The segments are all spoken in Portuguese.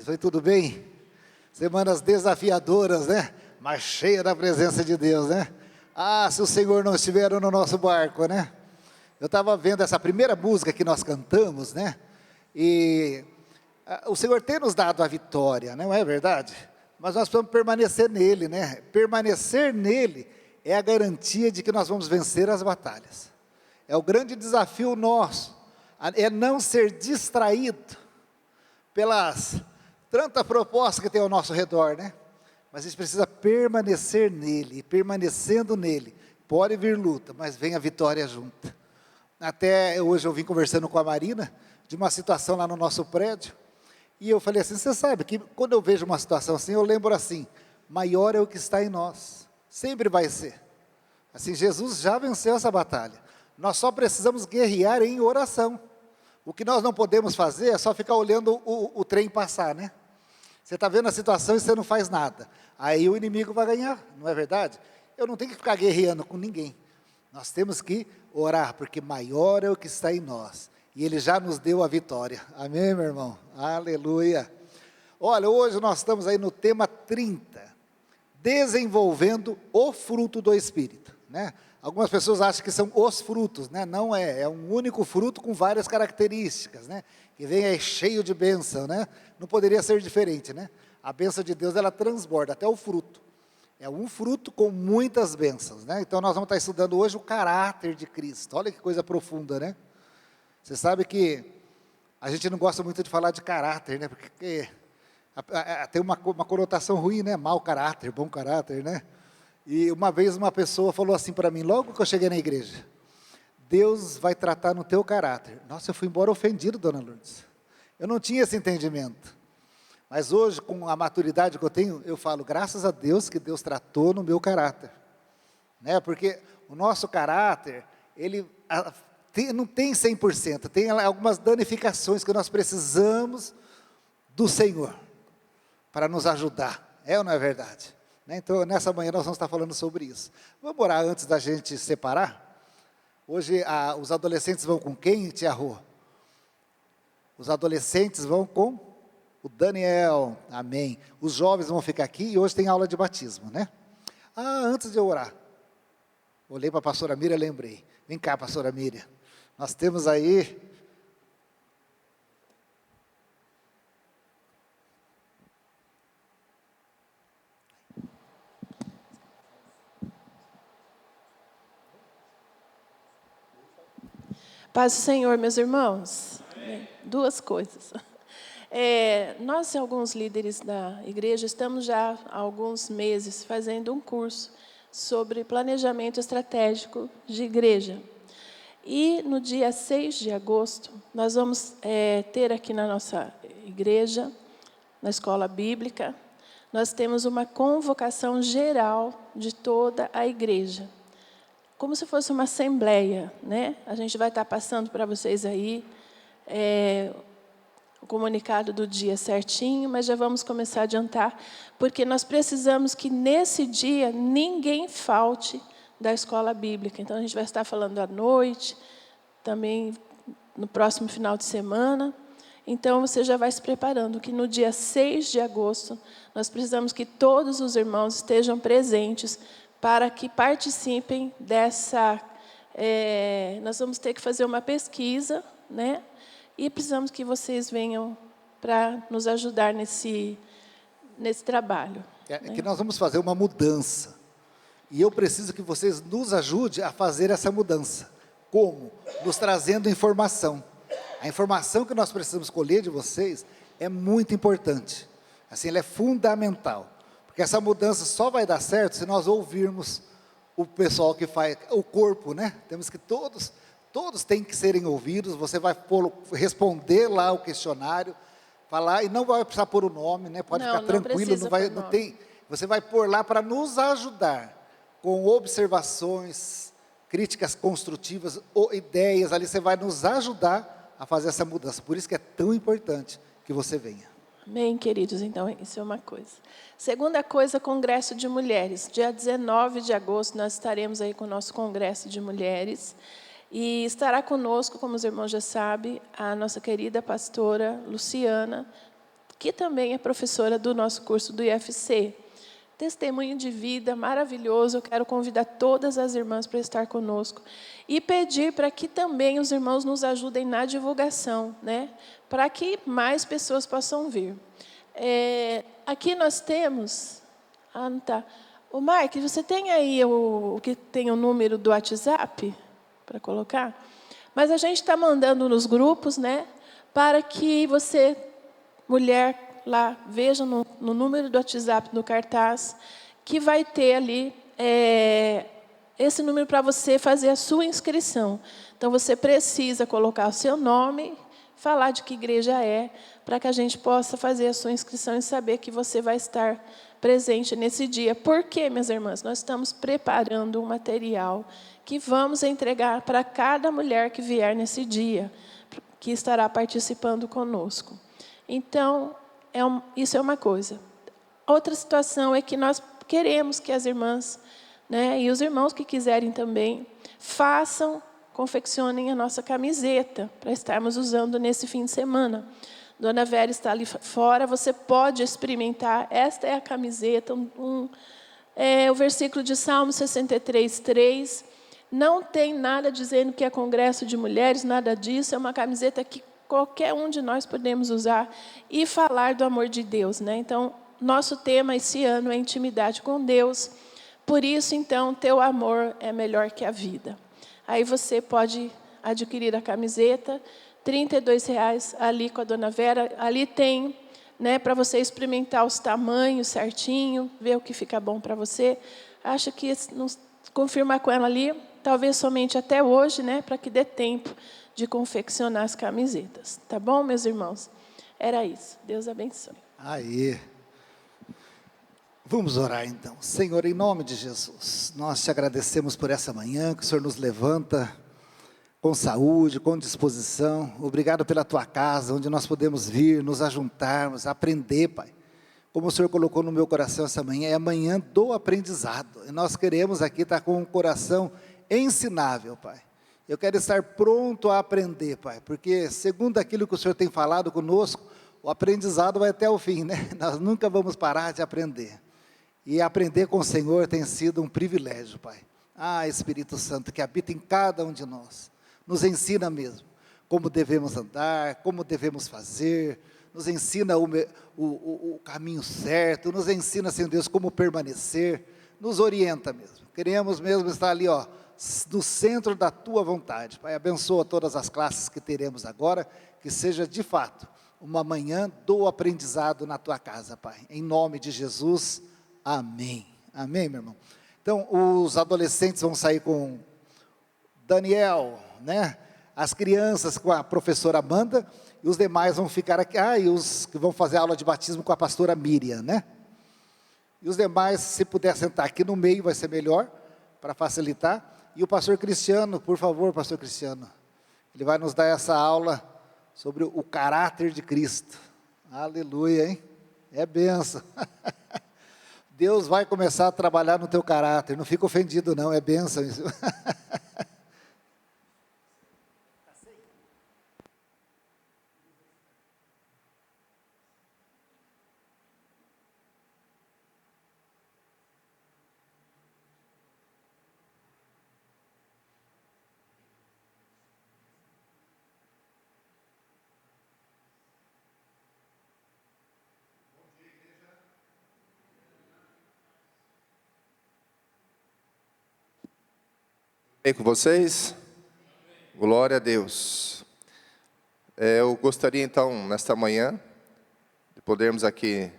Foi tudo bem? Semanas desafiadoras, né? Mas cheia da presença de Deus, né? Ah, se o Senhor não estiver no nosso barco, né? Eu estava vendo essa primeira música que nós cantamos, né? E o Senhor tem nos dado a vitória, não é verdade? Mas nós precisamos permanecer nele, né? Permanecer nele é a garantia de que nós vamos vencer as batalhas. É o grande desafio nosso, é não ser distraído pelas tantas propostas que tem ao nosso redor, né? Mas a gente precisa permanecer nele, e permanecendo nele, pode vir luta, mas vem a vitória junto. Até hoje eu vim conversando com a Marina, de uma situação lá no nosso prédio, e eu falei assim, você sabe que quando eu vejo uma situação assim, eu lembro assim, maior é o que está em nós, sempre vai ser. Assim, Jesus já venceu essa batalha, nós só precisamos guerrear em oração. O que nós não podemos fazer é só ficar olhando o trem passar, né? Você está vendo a situação e você não faz nada. Aí o inimigo vai ganhar, não é verdade? Eu não tenho que ficar guerreando com ninguém. Nós temos que orar, porque maior é o que está em nós. E Ele já nos deu a vitória. Amém, meu irmão? Aleluia. Olha, hoje nós estamos aí no tema 30. Desenvolvendo o fruto do Espírito, né? Algumas pessoas acham que são os frutos, né? Não é, é um único fruto com várias características, né? Que vem aí cheio de bênção, né? Não poderia ser diferente, né? A bênção de Deus, ela transborda até o fruto. É um fruto com muitas bênçãos, né? Então nós vamos estar estudando hoje o caráter de Cristo. Olha que coisa profunda, né? Você sabe que a gente não gosta muito de falar de caráter, né? Porque tem uma conotação ruim, né? Mau caráter, bom caráter, né? E uma vez uma pessoa falou assim para mim, logo que eu cheguei na igreja, Deus vai tratar no teu caráter. Nossa, eu fui embora ofendido, dona Lourdes. Eu não tinha esse entendimento. Mas hoje, com a maturidade que eu tenho, eu falo, graças a Deus que Deus tratou no meu caráter. Né? Porque o nosso caráter, ele não tem 100%, tem algumas danificações que nós precisamos do Senhor para nos ajudar. É ou não é verdade? Então, nessa manhã nós vamos estar falando sobre isso. Vamos orar antes da gente separar? Hoje, os adolescentes vão com quem, tia Rô? Os adolescentes vão com o Daniel, amém. Os jovens vão ficar aqui e hoje tem aula de batismo, né? Antes de eu orar, olhei para a pastora Miriam e lembrei. Vem cá, pastora Miriam. Nós temos aí Paz do Senhor, meus irmãos. Duas coisas. Nós, alguns líderes da igreja, estamos já há alguns meses fazendo um curso sobre planejamento estratégico de igreja. E no dia 6 de agosto, nós vamos ter aqui na nossa igreja, na escola bíblica, nós temos uma convocação geral de toda a igreja. Como se fosse uma assembleia, né? A gente vai estar passando para vocês aí o comunicado do dia certinho, mas já vamos começar a adiantar, porque nós precisamos que nesse dia ninguém falte da escola bíblica. Então a gente vai estar falando à noite, também no próximo final de semana. Então você já vai se preparando, que no dia 6 de agosto nós precisamos que todos os irmãos estejam presentes para que participem dessa... nós vamos ter que fazer uma pesquisa, né? E precisamos que vocês venham para nos ajudar nesse trabalho. Que nós vamos fazer uma mudança. E eu preciso que vocês nos ajudem a fazer essa mudança. Como? Nos trazendo informação. A informação que nós precisamos colher de vocês é muito importante. Assim, ela é fundamental. Porque essa mudança só vai dar certo se nós ouvirmos o pessoal que faz, o corpo, né? Temos que todos têm que serem ouvidos. Você vai responder lá o questionário, falar, e não vai precisar pôr o nome, né? Pode ficar tranquilo, não tem. Você vai pôr lá para nos ajudar com observações, críticas construtivas ou ideias. Ali você vai nos ajudar a fazer essa mudança. Por isso que é tão importante que você venha. Amém, queridos? Então, isso é uma coisa. Segunda coisa, Congresso de Mulheres. Dia 19 de agosto, nós estaremos aí com o nosso Congresso de Mulheres. E estará conosco, como os irmãos já sabem, a nossa querida pastora Luciana, que também é professora do nosso curso do IFC. Testemunho de vida maravilhoso. Eu quero convidar todas as irmãs para estar conosco e pedir para que também os irmãos nos ajudem na divulgação, né? Para que mais pessoas possam vir. Aqui nós temos... Ah, não tá. O Mark, você tem aí o que tem o número do WhatsApp para colocar? Mas a gente está mandando nos grupos, né? Para que você, mulher, lá, veja no número do WhatsApp, no cartaz, que vai ter ali esse número para você fazer a sua inscrição. Então, você precisa colocar o seu nome, falar de que igreja é, para que a gente possa fazer a sua inscrição e saber que você vai estar presente nesse dia. Por quê, minhas irmãs? Nós estamos preparando um material que vamos entregar para cada mulher que vier nesse dia, que estará participando conosco. Então, isso é uma coisa. Outra situação é que nós queremos que as irmãs, né, e os irmãos que quiserem também, confeccionem a nossa camiseta, para estarmos usando nesse fim de semana. Dona Vera está ali fora, você pode experimentar. Esta é a camiseta, o versículo de Salmo 63, 3. Não tem nada dizendo que é congresso de mulheres, nada disso. É uma camiseta que qualquer um de nós podemos usar e falar do amor de Deus, né? Então, nosso tema esse ano é intimidade com Deus. Por isso, então, teu amor é melhor que a vida. Aí você pode adquirir a camiseta, R$ 32,00 ali com a Dona Vera. Ali tem, né, para você experimentar os tamanhos certinho, ver o que fica bom para você. Acho que confirmar com ela ali, talvez somente até hoje, né, para que dê tempo de confeccionar as camisetas. Tá bom, meus irmãos? Era isso. Deus abençoe. Aí. Vamos orar então. Senhor, em nome de Jesus, nós te agradecemos por essa manhã, que o Senhor nos levanta com saúde, com disposição. Obrigado pela tua casa, onde nós podemos vir, nos ajuntarmos, aprender, Pai. Como o Senhor colocou no meu coração essa manhã, é a manhã do aprendizado. E nós queremos aqui estar com um coração ensinável, Pai. Eu quero estar pronto a aprender, Pai, porque segundo aquilo que o Senhor tem falado conosco, o aprendizado vai até o fim, né? Nós nunca vamos parar de aprender. E aprender com o Senhor tem sido um privilégio, Pai. Ah, Espírito Santo, que habita em cada um de nós. Nos ensina mesmo como devemos andar, como devemos fazer. Nos ensina o caminho certo. Nos ensina, Senhor Deus, como permanecer. Nos orienta mesmo. Queremos mesmo estar ali, ó, no centro da Tua vontade. Pai, abençoa todas as classes que teremos agora. Que seja, de fato, uma manhã do aprendizado na Tua casa, Pai. Em nome de Jesus. Amém. Amém, meu irmão? Então, os adolescentes vão sair com Daniel, né? As crianças com a professora Amanda, e os demais vão ficar aqui. Ah, e os que vão fazer aula de batismo com a pastora Miriam, né? E os demais, se puder sentar aqui no meio, vai ser melhor, para facilitar. E o pastor Cristiano, por favor, pastor Cristiano, ele vai nos dar essa aula sobre o caráter de Cristo. Aleluia, hein? É benção. Deus vai começar a trabalhar no teu caráter. Não fica ofendido, não. É bênção isso. Bem com vocês? Glória a Deus. Eu gostaria então, nesta manhã, de podermos aqui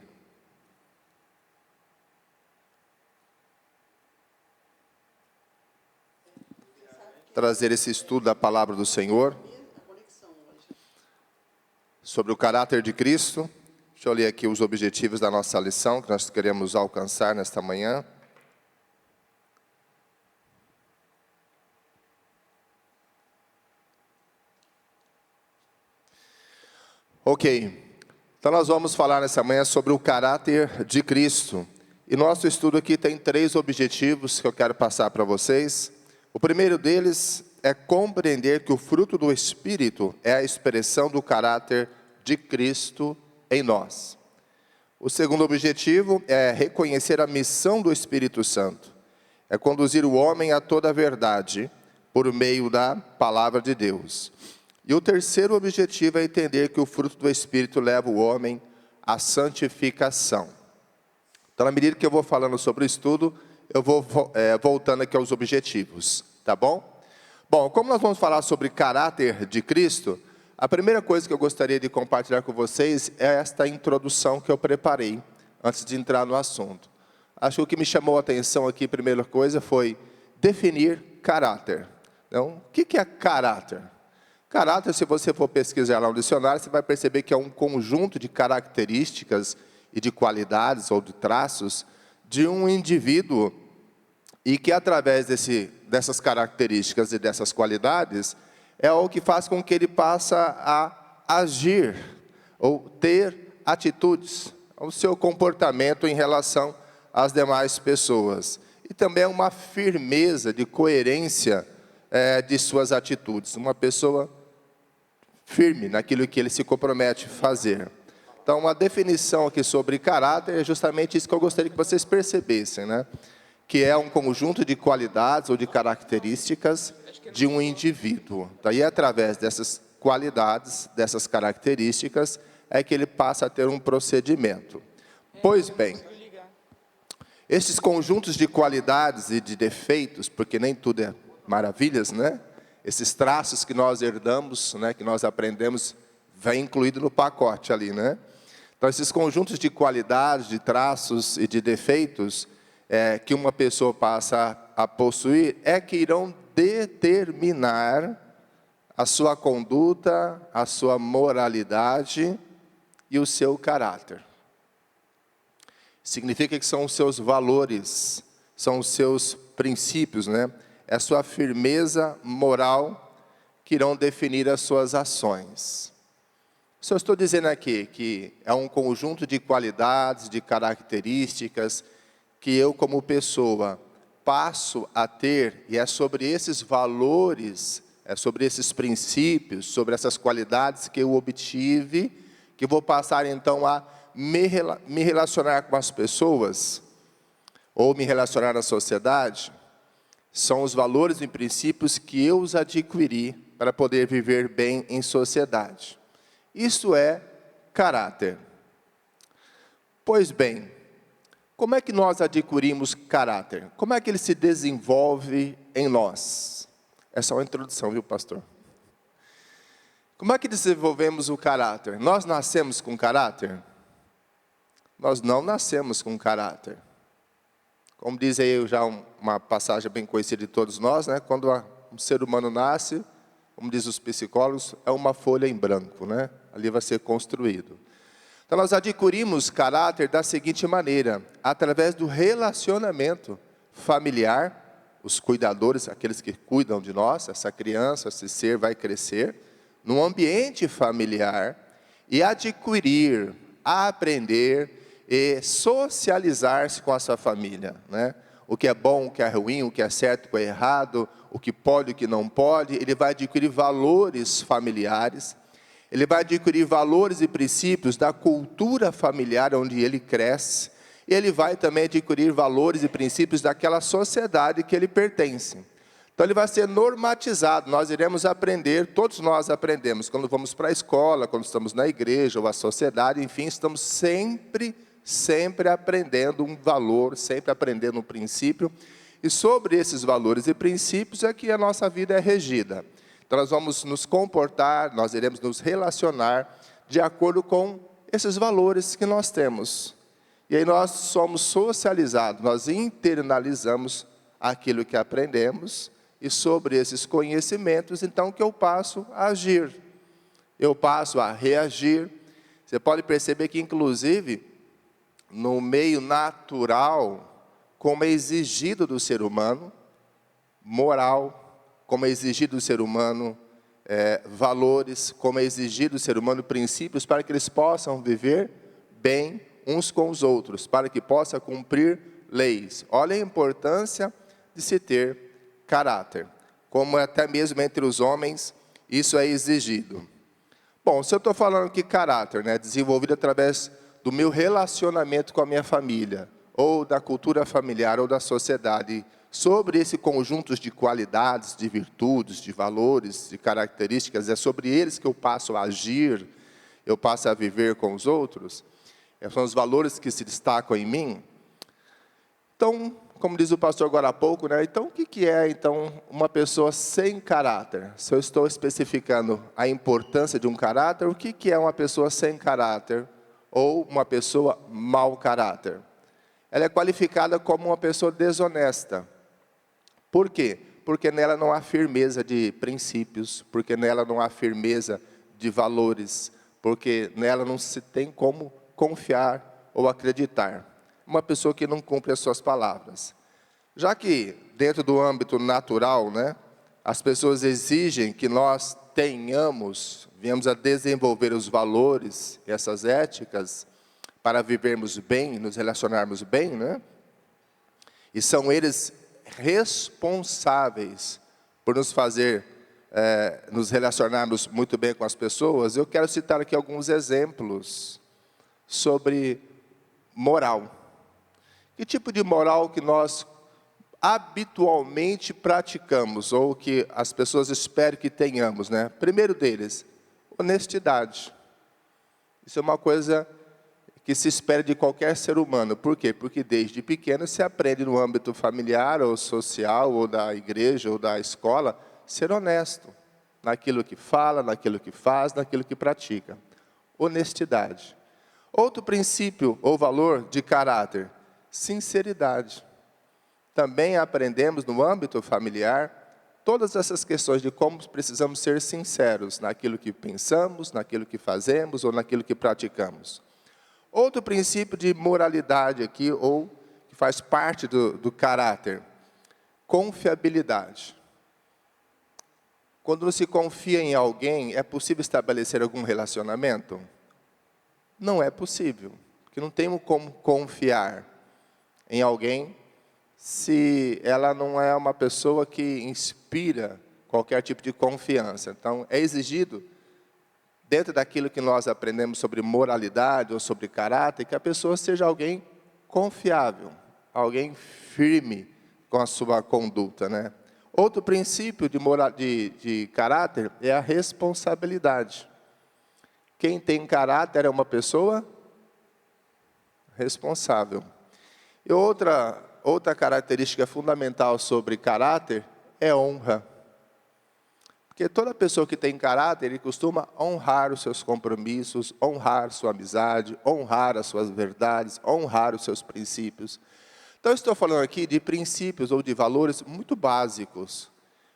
trazer esse estudo da palavra do Senhor sobre o caráter de Cristo. Deixa eu ler aqui os objetivos da nossa lição que nós queremos alcançar nesta manhã. Ok, então nós vamos falar nessa manhã sobre o caráter de Cristo. E nosso estudo aqui tem 3 objetivos que eu quero passar para vocês. O primeiro deles é compreender que o fruto do Espírito é a expressão do caráter de Cristo em nós. O segundo objetivo é reconhecer a missão do Espírito Santo. É conduzir o homem a toda a verdade por meio da palavra de Deus. E o terceiro objetivo é entender que o fruto do Espírito leva o homem à santificação. Então, na medida que eu vou falando sobre o estudo, eu vou voltando aqui aos objetivos, tá bom? Bom, como nós vamos falar sobre caráter de Cristo, a primeira coisa que eu gostaria de compartilhar com vocês é esta introdução que eu preparei antes de entrar no assunto. Acho que o que me chamou a atenção aqui, primeira coisa, foi definir caráter. Então, o que é caráter? Caráter, se você for pesquisar lá no dicionário, você vai perceber que é um conjunto de características e de qualidades ou de traços de um indivíduo e que através dessas características e dessas qualidades é o que faz com que ele passe a agir ou ter atitudes, o seu comportamento em relação às demais pessoas. E também uma firmeza de coerência de suas atitudes. Uma pessoa firme naquilo que ele se compromete a fazer. Então, uma definição aqui sobre caráter é justamente isso que eu gostaria que vocês percebessem, né? Que é um conjunto de qualidades ou de características de um indivíduo. Daí, através dessas qualidades, dessas características, é que ele passa a ter um procedimento. Pois bem, esses conjuntos de qualidades e de defeitos, porque nem tudo é maravilhas, né? Esses traços que nós herdamos, né, que nós aprendemos, vem incluído no pacote ali, né? Então, esses conjuntos de qualidades, de traços e de defeitos que uma pessoa passa a possuir é que irão determinar a sua conduta, a sua moralidade e o seu caráter. Significa que são os seus valores, são os seus princípios, né? É a sua firmeza moral que irão definir as suas ações. Só estou dizendo aqui que é um conjunto de qualidades, de características que eu como pessoa passo a ter, e é sobre esses valores, é sobre esses princípios, sobre essas qualidades que eu obtive, que vou passar então a me relacionar com as pessoas, ou me relacionar na sociedade. São os valores e princípios que eu os adquiri para poder viver bem em sociedade. Isso é caráter. Pois bem, como é que nós adquirimos caráter? Como é que ele se desenvolve em nós? Essa é uma introdução, viu, pastor? Como é que desenvolvemos o caráter? Nós nascemos com caráter? Nós não nascemos com caráter. Como diz aí já uma passagem bem conhecida de todos nós, né? Quando um ser humano nasce, como diz os psicólogos, é uma folha em branco, né? Ali vai ser construído. Então, nós adquirimos caráter da seguinte maneira: através do relacionamento familiar, os cuidadores, aqueles que cuidam de nós, essa criança, esse ser vai crescer, num ambiente familiar, e adquirir, aprender e socializar-se com a sua família, né? O que é bom, o que é ruim, o que é certo, o que é errado, o que pode, o que não pode. Ele vai adquirir valores familiares, ele vai adquirir valores e princípios da cultura familiar onde ele cresce, e ele vai também adquirir valores e princípios daquela sociedade que ele pertence. Então ele vai ser normatizado, nós iremos aprender, todos nós aprendemos, quando vamos para a escola, quando estamos na igreja ou a sociedade, enfim, estamos sempre aprendendo um valor, sempre aprendendo um princípio, e sobre esses valores e princípios é que a nossa vida é regida. Então nós vamos nos comportar, nós iremos nos relacionar de acordo com esses valores que nós temos. E aí nós somos socializados, nós internalizamos aquilo que aprendemos, e sobre esses conhecimentos, então, que eu passo a agir, eu passo a reagir. Você pode perceber que, inclusive, no meio natural, como é exigido do ser humano, moral, como é exigido do ser humano, valores, como é exigido do ser humano, princípios, para que eles possam viver bem uns com os outros, para que possa cumprir leis. Olha a importância de se ter caráter, como até mesmo entre os homens, isso é exigido. Bom, se eu estou falando que caráter, né, desenvolvido através do meu relacionamento com a minha família, ou da cultura familiar, ou da sociedade, sobre esse conjunto de qualidades, de virtudes, de valores, de características, é sobre eles que eu passo a agir, eu passo a viver com os outros, são os valores que se destacam em mim. Então, como diz o pastor agora há pouco, né? Então, o que é, então, uma pessoa sem caráter? Se eu estou especificando a importância de um caráter, o que é uma pessoa sem caráter? Ou uma pessoa mau caráter? Ela é qualificada como uma pessoa desonesta. Por quê? Porque nela não há firmeza de princípios, porque nela não há firmeza de valores, porque nela não se tem como confiar ou acreditar. Uma pessoa que não cumpre as suas palavras. Já que dentro do âmbito natural, né, as pessoas exigem que nós venhamos a desenvolver os valores, essas éticas, para vivermos bem, nos relacionarmos bem, né? E são eles responsáveis por nos fazer nos relacionarmos muito bem com as pessoas. Eu quero citar aqui alguns exemplos sobre moral. Que tipo de moral que nós habitualmente praticamos, ou que as pessoas esperam que tenhamos, né? Primeiro deles, honestidade. Isso é uma coisa que se espera de qualquer ser humano. Por quê? Porque desde pequeno se aprende no âmbito familiar, ou social, ou da igreja, ou da escola, ser honesto naquilo que fala, naquilo que faz, naquilo que pratica. Honestidade. Outro princípio ou valor de caráter, sinceridade. Também aprendemos no âmbito familiar todas essas questões de como precisamos ser sinceros naquilo que pensamos, naquilo que fazemos ou naquilo que praticamos. Outro princípio de moralidade aqui, ou que faz parte do caráter, confiabilidade. Quando não se confia em alguém, é possível estabelecer algum relacionamento? Não é possível, porque não temos como confiar em alguém se ela não é uma pessoa que inspira qualquer tipo de confiança. Então, é exigido, dentro daquilo que nós aprendemos sobre moralidade ou sobre caráter, que a pessoa seja alguém confiável, alguém firme com a sua conduta, né? Outro princípio de caráter é a responsabilidade. Quem tem caráter é uma pessoa responsável. E outra característica fundamental sobre caráter é honra. Porque toda pessoa que tem caráter, ele costuma honrar os seus compromissos, honrar sua amizade, honrar as suas verdades, honrar os seus princípios. Então, eu estou falando aqui de princípios ou de valores muito básicos,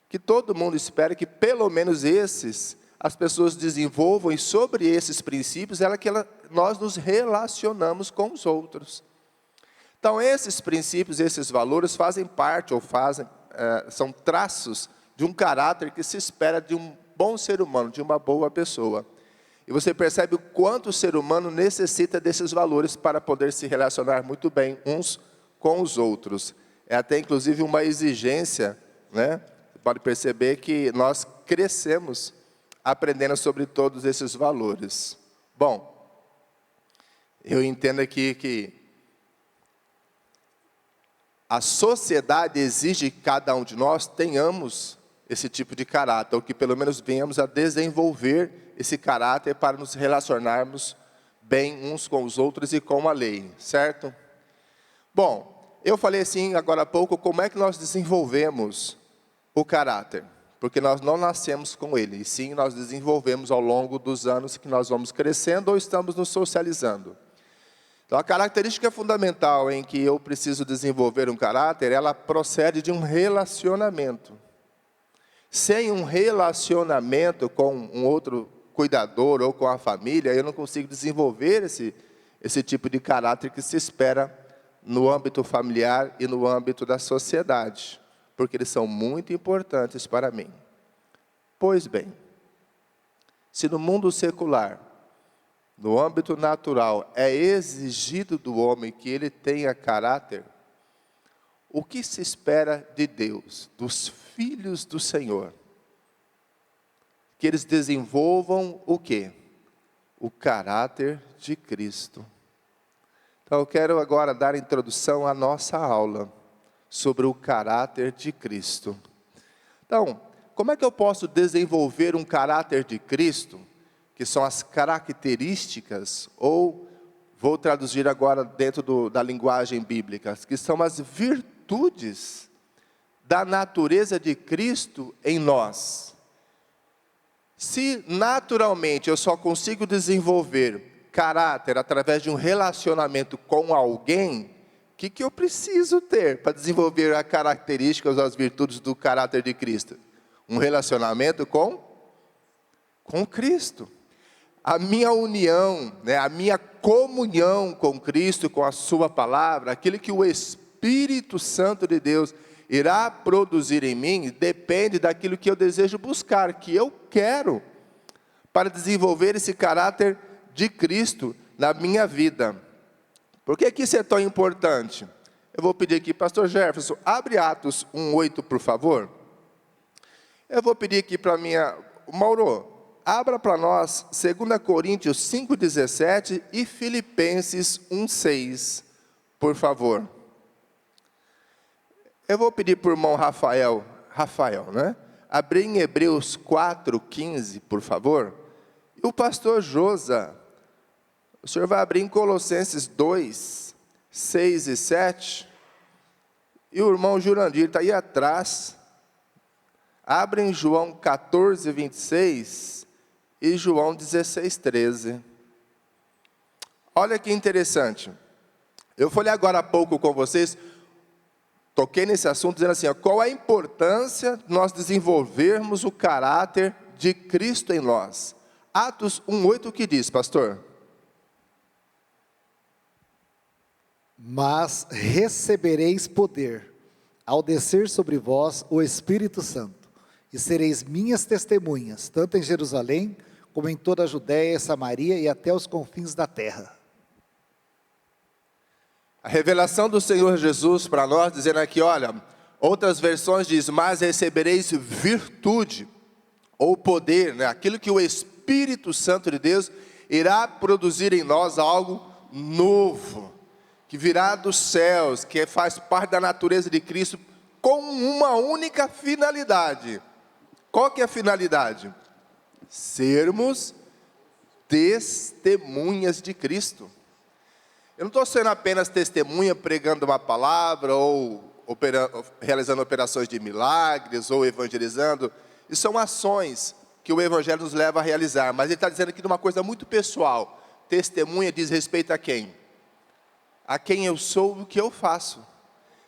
que todo mundo espera que pelo menos esses as pessoas desenvolvam, e sobre esses princípios nós nos relacionamos com os outros. Então, esses princípios, esses valores fazem parte, ou são traços de um caráter que se espera de um bom ser humano, de uma boa pessoa. E você percebe o quanto o ser humano necessita desses valores para poder se relacionar muito bem uns com os outros. É até inclusive uma exigência, né? Você pode perceber que nós crescemos aprendendo sobre todos esses valores. Bom, eu entendo aqui que a sociedade exige que cada um de nós tenhamos esse tipo de caráter, ou que pelo menos venhamos a desenvolver esse caráter para nos relacionarmos bem uns com os outros e com a lei, certo? Bom, eu falei assim agora há pouco, como é que nós desenvolvemos o caráter? Porque nós não nascemos com ele, e sim nós desenvolvemos ao longo dos anos que nós vamos crescendo ou estamos nos socializando. Então, a característica fundamental em que eu preciso desenvolver um caráter, ela procede de um relacionamento. Sem um relacionamento com um outro cuidador ou com a família, eu não consigo desenvolver esse tipo de caráter que se espera no âmbito familiar e no âmbito da sociedade, porque eles são muito importantes para mim. Pois bem, se no mundo secular, no âmbito natural, é exigido do homem que ele tenha caráter, o que se espera de Deus, dos filhos do Senhor? que eles desenvolvam o quê? O caráter de Cristo. Então eu quero agora dar introdução à nossa aula sobre o caráter de Cristo. Então, como é que eu posso desenvolver um caráter de Cristo, que são as características, ou vou traduzir agora dentro da linguagem bíblica, que são as virtudes da natureza de Cristo em nós. Se naturalmente eu só consigo desenvolver caráter através de um relacionamento com alguém, o que eu preciso ter para desenvolver as características, as virtudes do caráter de Cristo? Um relacionamento com Cristo. A minha união, a minha comunhão com Cristo, com a sua palavra, aquilo que o Espírito Santo de Deus irá produzir em mim, depende daquilo que eu desejo buscar, que eu quero, para desenvolver esse caráter de Cristo na minha vida. Por que isso é tão importante? Eu vou pedir aqui, pastor Jefferson, abre Atos 1:8, por favor. Eu vou pedir aqui para Mauro, abra para nós 2 Coríntios 5:17 e Filipenses 1:6, por favor. Eu vou pedir para o irmão Rafael, abrir em Hebreus 4:15, por favor. E o pastor Josa, o senhor vai abrir em Colossenses 2:6 e 7. E o irmão Jurandir está aí atrás. Abre em João 14:26 e João 16:13. Olha que interessante. Eu falei agora há pouco com vocês, toquei nesse assunto dizendo assim, qual a importância de nós desenvolvermos o caráter de Cristo em nós. Atos 1:8, o que diz, pastor? Mas recebereis poder, ao descer sobre vós o Espírito Santo, e sereis minhas testemunhas, tanto em Jerusalém, como em toda a Judéia, Samaria e até os confins da terra. A revelação do Senhor Jesus para nós, dizendo aqui, olha, outras versões diz, mas recebereis virtude, ou poder, aquilo que o Espírito Santo de Deus irá produzir em nós algo novo, que virá dos céus, que faz parte da natureza de Cristo, com uma única finalidade. Qual que é a finalidade? Sermos testemunhas de Cristo. Eu não estou sendo apenas testemunha pregando uma palavra, ou realizando operações de milagres, ou evangelizando. Isso são ações que o Evangelho nos leva a realizar. Mas ele está dizendo aqui de uma coisa muito pessoal. Testemunha diz respeito a quem? A quem eu sou e o que eu faço.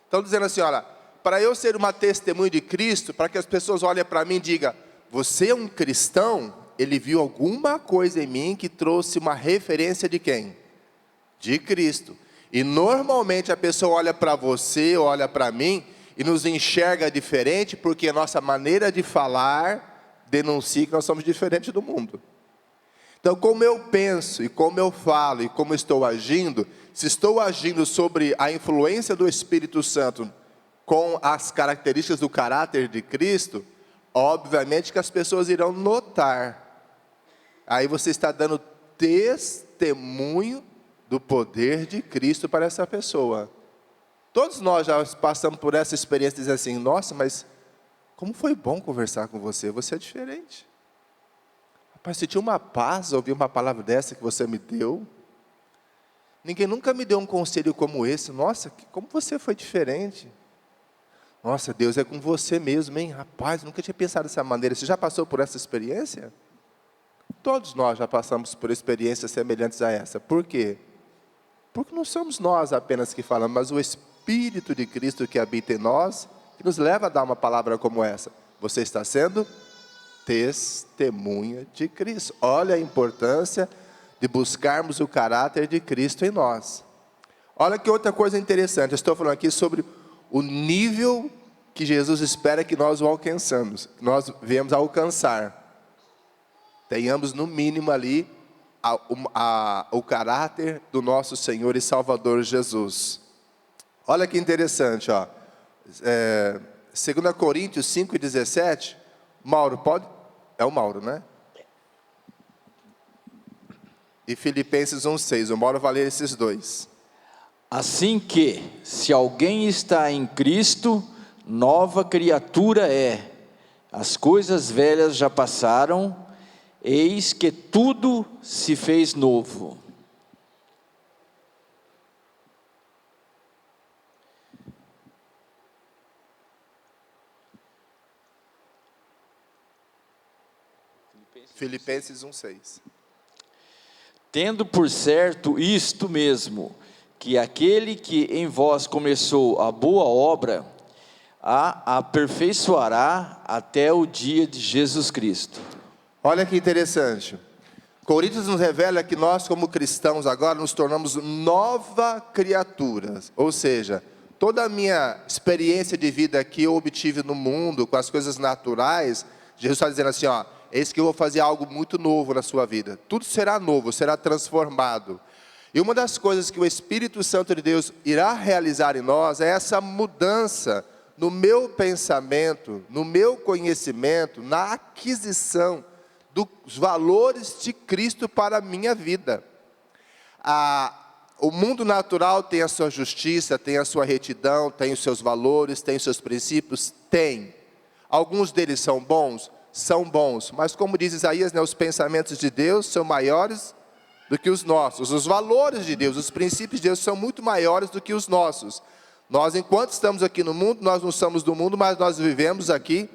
Então dizendo assim, olha, para eu ser uma testemunha de Cristo, para que as pessoas olhem para mim e digam, você é um cristão? Ele viu alguma coisa em mim que trouxe uma referência de quem? De Cristo. E normalmente a pessoa olha para você, olha para mim, e nos enxerga diferente, porque a nossa maneira de falar denuncia que nós somos diferentes do mundo. Então, como eu penso, e como eu falo, e como estou agindo, se estou agindo sobre a influência do Espírito Santo, com as características do caráter de Cristo, obviamente que as pessoas irão notar. Aí você está dando testemunho do poder de Cristo para essa pessoa. Todos nós já passamos por essa experiência de dizer assim, nossa, mas como foi bom conversar com você, você é diferente. Rapaz, você tinha uma paz ouvir uma palavra dessa que você me deu. Ninguém nunca me deu um conselho como esse. Nossa, como você foi diferente. Nossa, Deus é com você mesmo, hein? Rapaz, nunca tinha pensado dessa maneira. Você já passou por essa experiência? Todos nós já passamos por experiências semelhantes a essa. Por quê? Porque não somos nós apenas que falamos, mas o Espírito de Cristo que habita em nós, que nos leva a dar uma palavra como essa. Você está sendo testemunha de Cristo. Olha a importância de buscarmos o caráter de Cristo em nós. Olha que outra coisa interessante. Eu estou falando aqui sobre o nível que Jesus espera que nós o alcançamos, que nós venhamos a alcançar. Tenhamos no mínimo ali o caráter do nosso Senhor e Salvador Jesus. Olha que interessante, 2 Coríntios 5:17. Mauro, É o Mauro, né? E Filipenses 1:6. O Mauro vai ler esses dois. Assim que, se alguém está em Cristo, nova criatura é. As coisas velhas já passaram, eis que tudo se fez novo. Filipenses 1:6. Tendo por certo isto mesmo, que aquele que em vós começou a boa obra, a aperfeiçoará até o dia de Jesus Cristo. Olha que interessante. Coríntios nos revela que nós, como cristãos, agora nos tornamos nova criatura. Ou seja, toda a minha experiência de vida que eu obtive no mundo, com as coisas naturais, Jesus está dizendo assim, ó, eis que eu vou fazer algo muito novo na sua vida. Tudo será novo, será transformado. E uma das coisas que o Espírito Santo de Deus irá realizar em nós é essa mudança no meu pensamento, no meu conhecimento, na aquisição dos valores de Cristo para a minha vida. O mundo natural tem a sua justiça, tem a sua retidão, tem os seus valores, tem os seus princípios, tem. Alguns deles são bons, mas como diz Isaías, né, os pensamentos de Deus são maiores do que os nossos. Os valores de Deus, os princípios de Deus são muito maiores do que os nossos. Nós, enquanto estamos aqui no mundo, nós não somos do mundo, mas nós vivemos aqui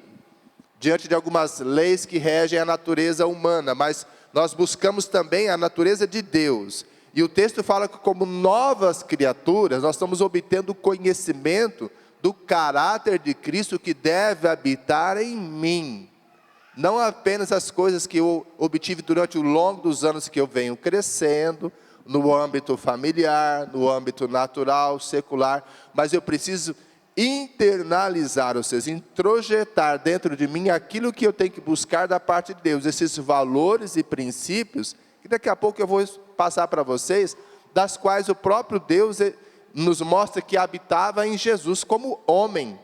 diante de algumas leis que regem a natureza humana, mas nós buscamos também a natureza de Deus. E o texto fala que como novas criaturas, nós estamos obtendo conhecimento do caráter de Cristo que deve habitar em mim. Não apenas as coisas que eu obtive durante o longo dos anos que eu venho crescendo, no âmbito familiar, no âmbito natural, secular, mas eu preciso internalizar, ou seja, introjetar dentro de mim aquilo que eu tenho que buscar da parte de Deus, esses valores e princípios, que daqui a pouco eu vou passar para vocês, das quais o próprio Deus nos mostra que habitava em Jesus como homem,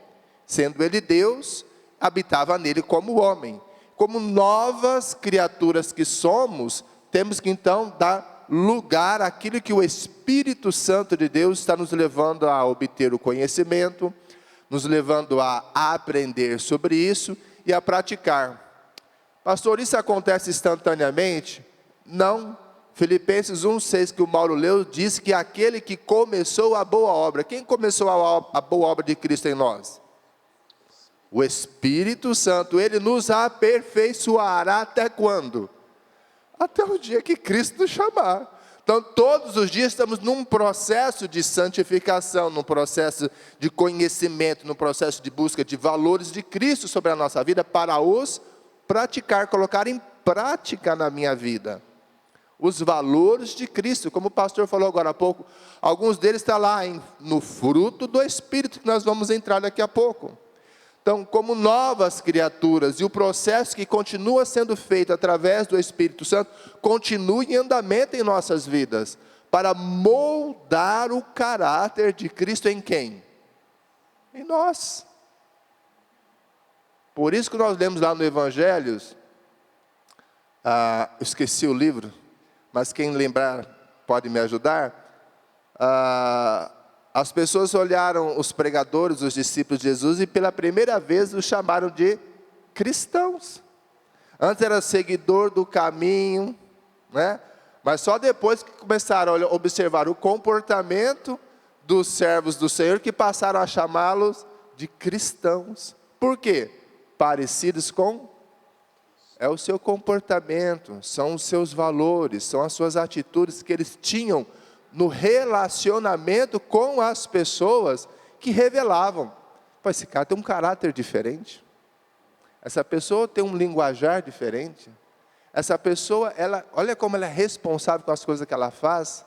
sendo Ele Deus, habitava nele como homem. Como novas criaturas que somos, temos que então dar lugar àquilo que o Espírito Santo de Deus está nos levando a obter o conhecimento, nos levando a aprender sobre isso e a praticar. Pastor, isso acontece instantaneamente? Não. Filipenses 1:6 que o Mauro leu, diz que aquele que começou a boa obra. Quem começou a boa obra de Cristo em nós? O Espírito Santo. Ele nos aperfeiçoará até quando? Até o dia que Cristo nos chamar. Então todos os dias estamos num processo de santificação, num processo de conhecimento, num processo de busca de valores de Cristo sobre a nossa vida, para os praticar, colocar em prática na minha vida. Os valores de Cristo, como o pastor falou agora há pouco, alguns deles estão lá no fruto do Espírito, que nós vamos entrar daqui a pouco. Então, como novas criaturas, e o processo que continua sendo feito através do Espírito Santo, continua em andamento em nossas vidas, para moldar o caráter de Cristo em quem? Em nós. Por isso que nós lemos lá no Evangelhos, esqueci o livro, mas quem lembrar pode me ajudar. As pessoas olharam os pregadores, os discípulos de Jesus, e pela primeira vez os chamaram de cristãos. Antes era seguidor do caminho, né? Mas só depois que começaram a observar o comportamento dos servos do Senhor, que passaram a chamá-los de cristãos. Por quê? Parecidos com? É o seu comportamento, são os seus valores, são as suas atitudes que eles tinham no relacionamento com as pessoas, que revelavam: pô, esse cara tem um caráter diferente, essa pessoa tem um linguajar diferente, essa pessoa, olha como ela é responsável com as coisas que ela faz,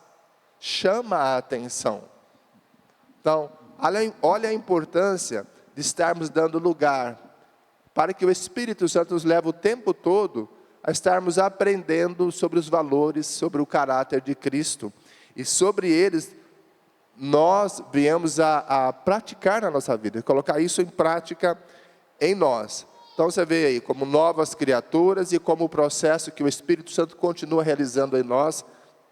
chama a atenção. Então, olha a importância de estarmos dando lugar, para que o Espírito Santo nos leve o tempo todo a estarmos aprendendo sobre os valores, sobre o caráter de Cristo. E sobre eles, nós viemos a praticar na nossa vida, colocar isso em prática em nós. Então você vê aí como novas criaturas e como o processo que o Espírito Santo continua realizando em nós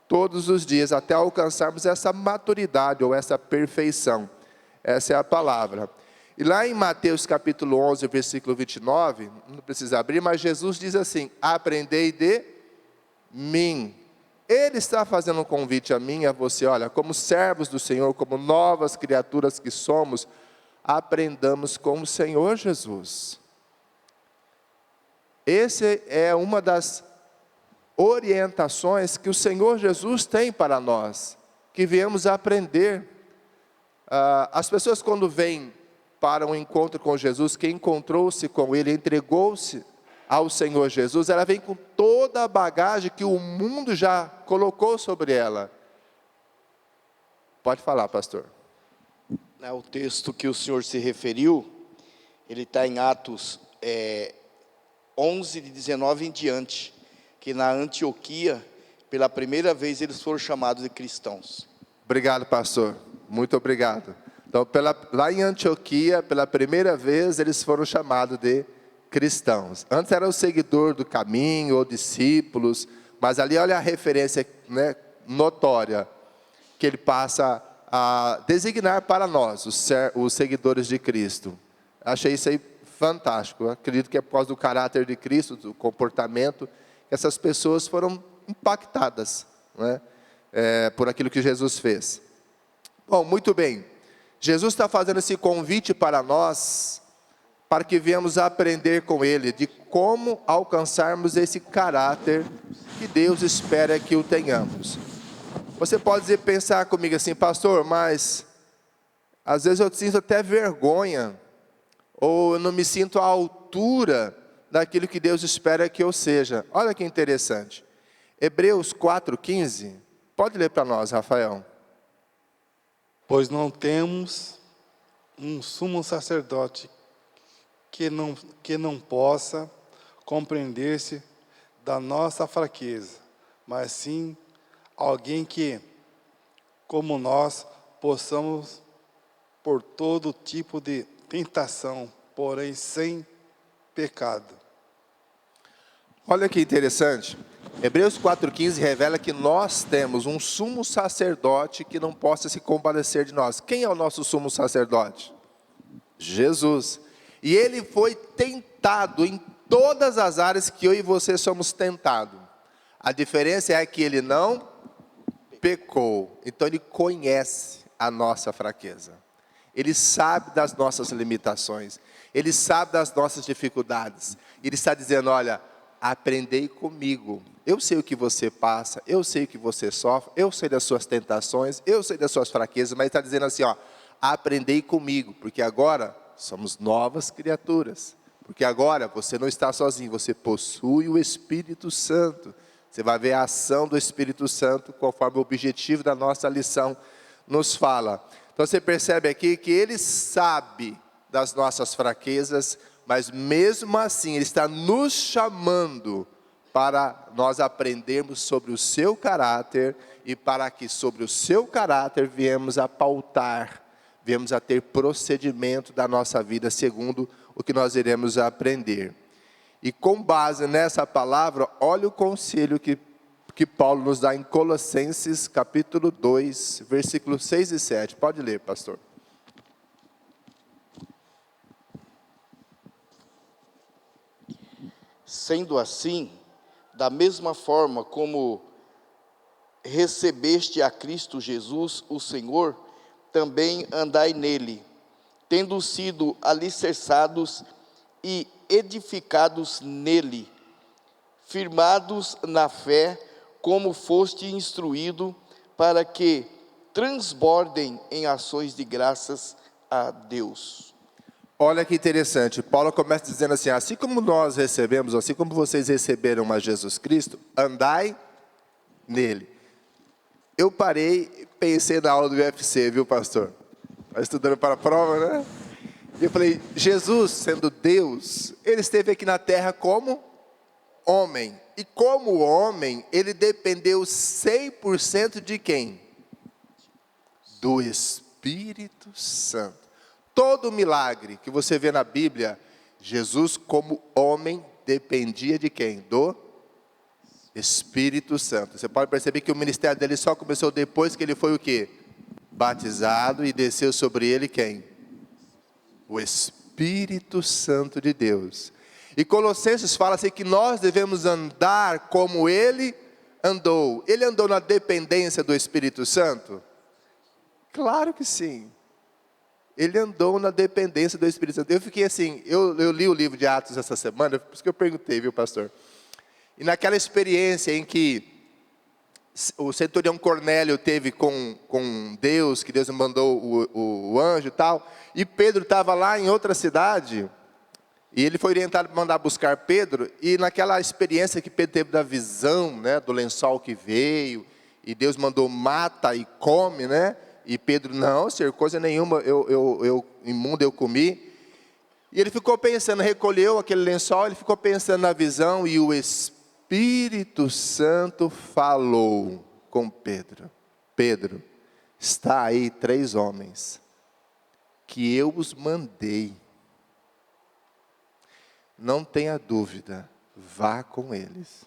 todos os dias, até alcançarmos essa maturidade ou essa perfeição. Essa é a palavra. E lá em Mateus capítulo 11, versículo 29, não precisa abrir, mas Jesus diz assim: aprendei de mim. Ele está fazendo um convite a mim e a você, olha, como servos do Senhor, como novas criaturas que somos, aprendamos com o Senhor Jesus. Essa é uma das orientações que o Senhor Jesus tem para nós, que viemos aprender. As pessoas quando vêm para um encontro com Jesus, que encontrou-se com Ele, entregou-se ao Senhor Jesus, ela vem com toda a bagagem que o mundo já colocou sobre ela. Pode falar, pastor. O texto que o senhor se referiu, ele está em Atos 11, de 19 em diante, que na Antioquia, pela primeira vez, eles foram chamados de cristãos. Obrigado, pastor. Muito obrigado. Então, lá em Antioquia, pela primeira vez, eles foram chamados de cristãos. Antes era o seguidor do caminho, ou discípulos, mas ali olha a referência, né, notória, que ele passa a designar para nós, os seguidores de Cristo. Achei isso aí fantástico. Eu acredito que é por causa do caráter de Cristo, do comportamento, que essas pessoas foram impactadas, né, por aquilo que Jesus fez. Bom, muito bem. Jesus está fazendo esse convite para nós, para que venhamos aprender com Ele, de como alcançarmos esse caráter que Deus espera que o tenhamos. Você pode pensar comigo assim, pastor, mas às vezes eu sinto até vergonha, ou eu não me sinto à altura daquilo que Deus espera que eu seja. Olha que interessante. Hebreus 4,15, pode ler para nós, Rafael. Pois não temos um sumo sacerdote que não possa compreender-se da nossa fraqueza, mas sim alguém que, como nós, possamos por todo tipo de tentação, porém sem pecado. Olha que interessante. Hebreus 4,15 revela que nós temos um sumo sacerdote que não possa se compadecer de nós. Quem é o nosso sumo sacerdote? Jesus. E ele foi tentado em todas as áreas que eu e você somos tentados. A diferença é que ele não pecou. Então ele conhece a nossa fraqueza. Ele sabe das nossas limitações. Ele sabe das nossas dificuldades. Ele está dizendo, olha, aprendei comigo. Eu sei o que você passa, eu sei o que você sofre, eu sei das suas tentações, eu sei das suas fraquezas, mas ele está dizendo assim, ó, aprendei comigo, porque agora somos novas criaturas. Porque agora você não está sozinho, você possui o Espírito Santo. Você vai ver a ação do Espírito Santo, conforme o objetivo da nossa lição nos fala. Então você percebe aqui que ele sabe das nossas fraquezas, mas mesmo assim ele está nos chamando para nós aprendermos sobre o seu caráter e para que sobre o seu caráter viemos a pautar, viemos a ter procedimento da nossa vida segundo o que nós iremos aprender. E com base nessa palavra, olha o conselho que Paulo nos dá em Colossenses capítulo 2, versículos 6 e 7. Pode ler, pastor. Sendo assim, da mesma forma como recebeste a Cristo Jesus, o Senhor, também andai nele, tendo sido alicerçados e edificados nele, firmados na fé, como foste instruído, para que transbordem em ações de graças a Deus. Olha que interessante, Paulo começa dizendo assim como nós recebemos, assim como vocês receberam a Jesus Cristo, andai nele. Eu parei e pensei na aula do UFC, viu, pastor? Estudando para a prova, né? E eu falei, Jesus, sendo Deus, ele esteve aqui na terra como homem. E como homem, ele dependeu 100% de quem? Do Espírito Santo. Todo milagre que você vê na Bíblia, Jesus, como homem, dependia de quem? Do Espírito Santo. Você pode perceber que o ministério dele só começou depois que ele foi o quê? Batizado, e desceu sobre ele quem? O Espírito Santo de Deus. E Colossenses fala assim que nós devemos andar como ele andou. Ele andou na dependência do Espírito Santo? Claro que sim. Ele andou na dependência do Espírito Santo. Eu fiquei assim, eu li o livro de Atos essa semana, por isso que eu perguntei, viu, pastor? E naquela experiência em que o centurião Cornélio teve com Deus, que Deus mandou o anjo e tal, e Pedro estava lá em outra cidade, e ele foi orientado para mandar buscar Pedro, e naquela experiência que Pedro teve da visão, né, do lençol que veio, e Deus mandou mata e come, né? E Pedro, não, senhor, coisa nenhuma, eu imundo eu comi. E ele ficou pensando, recolheu aquele lençol, ele ficou pensando na visão, e o Espírito Santo falou com Pedro: Pedro, está aí 3 homens, que eu os mandei. Não tenha dúvida, vá com eles.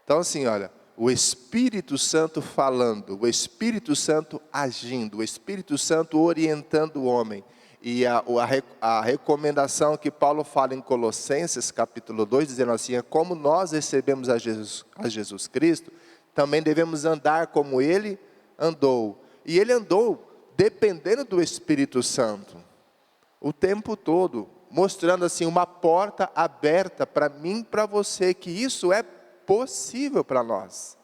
Então assim, olha, o Espírito Santo falando, o Espírito Santo agindo, o Espírito Santo orientando o homem. E a recomendação que Paulo fala em Colossenses capítulo 2, dizendo assim, é como nós recebemos a Jesus Cristo, também devemos andar como ele andou. E ele andou dependendo do Espírito Santo, o tempo todo, mostrando assim uma porta aberta para mim e para você, que isso é possível para nós.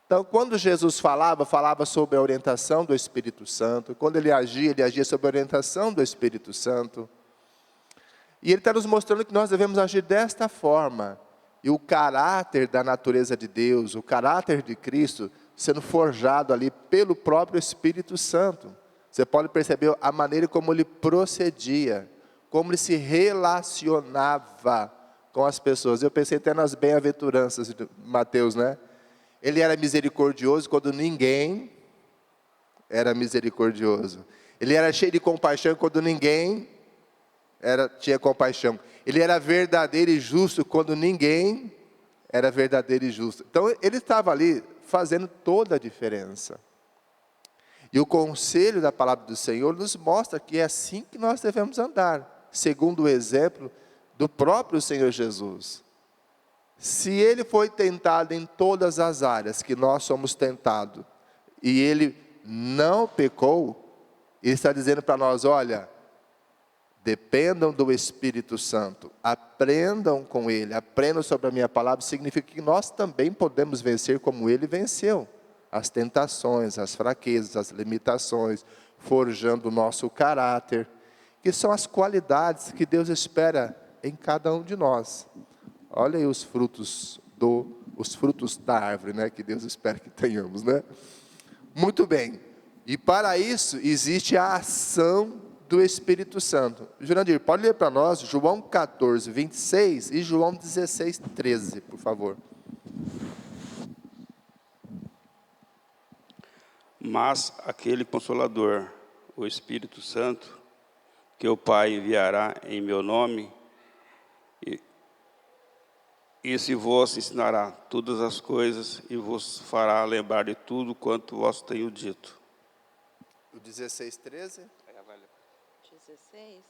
Então, quando Jesus falava sobre a orientação do Espírito Santo. Quando ele agia sob a orientação do Espírito Santo. E ele está nos mostrando que nós devemos agir desta forma. E o caráter da natureza de Deus, o caráter de Cristo, sendo forjado ali pelo próprio Espírito Santo. Você pode perceber a maneira como ele procedia, como ele se relacionava com as pessoas. Eu pensei até nas bem-aventuranças de Mateus, né? Ele era misericordioso quando ninguém era misericordioso. Ele era cheio de compaixão quando ninguém tinha compaixão. Ele era verdadeiro e justo quando ninguém era verdadeiro e justo. Então ele estava ali fazendo toda a diferença. E o conselho da palavra do Senhor nos mostra que é assim que nós devemos andar, segundo o exemplo do próprio Senhor Jesus. Se ele foi tentado em todas as áreas que nós somos tentados, e ele não pecou, ele está dizendo para nós, olha, dependam do Espírito Santo, aprendam com ele, aprendam sobre a minha palavra, significa que nós também podemos vencer como ele venceu, as tentações, as fraquezas, as limitações, forjando o nosso caráter, que são as qualidades que Deus espera em cada um de nós. Olha aí os frutos da árvore, né, que Deus espera que tenhamos, né? Muito bem. E para isso existe a ação do Espírito Santo. Jurandir, pode ler para nós João 14, 26 e João 16, 13, por favor. Mas aquele Consolador, o Espírito Santo, que o Pai enviará em meu nome, esse vos ensinará todas as coisas e vos fará lembrar de tudo quanto vos tenho dito. O 16, 13? 16.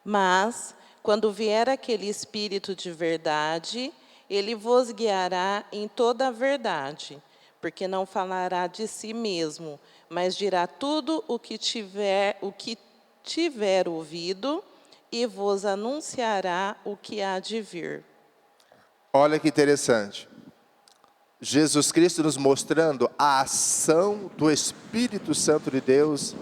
Mas, quando vier aquele Espírito de verdade, ele vos guiará em toda a verdade, porque não falará de si mesmo, mas dirá tudo o que tiver ouvido, e vos anunciará o que há de vir. Olha que interessante. Jesus Cristo nos mostrando a ação do Espírito Santo de Deus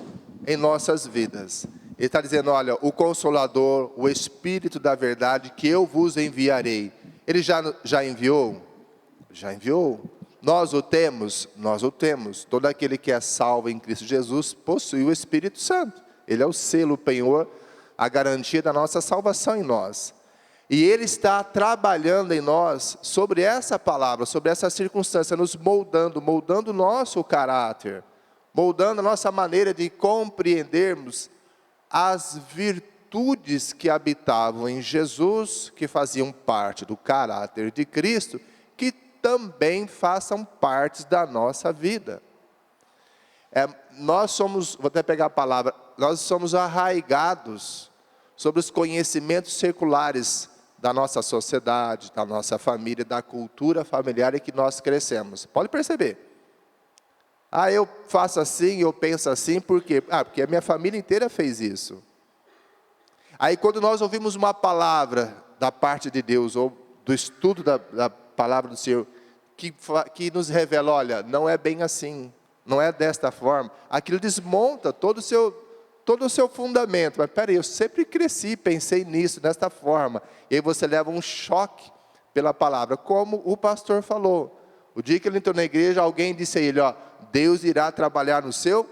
em nossas vidas. Ele está dizendo, olha, o Consolador, o Espírito da verdade, que eu vos enviarei. Ele já enviou? Já enviou. Nós o temos? Nós o temos. Todo aquele que é salvo em Cristo Jesus possui o Espírito Santo. Ele é o selo, o penhor, a garantia da nossa salvação em nós. E Ele está trabalhando em nós sobre essa palavra, sobre essa circunstância, nos moldando o nosso caráter, moldando a nossa maneira de compreendermos as virtudes que habitavam em Jesus, que faziam parte do caráter de Cristo, que também façam parte da nossa vida. Nós somos, vou até pegar a palavra, nós somos arraigados sobre os conhecimentos seculares da nossa sociedade, da nossa família, da cultura familiar em que nós crescemos. Pode perceber. Eu faço assim, eu penso assim, por quê? Porque a minha família inteira fez isso. Aí quando nós ouvimos uma palavra da parte de Deus, ou do estudo da palavra do Senhor, que nos revela, olha, não é bem assim, não é desta forma, aquilo desmonta todo o seu fundamento. Mas peraí, eu sempre cresci, pensei nisso, desta forma. E aí você leva um choque pela palavra, como o pastor falou. O dia que ele entrou na igreja, alguém disse a ele, Deus irá trabalhar no seu,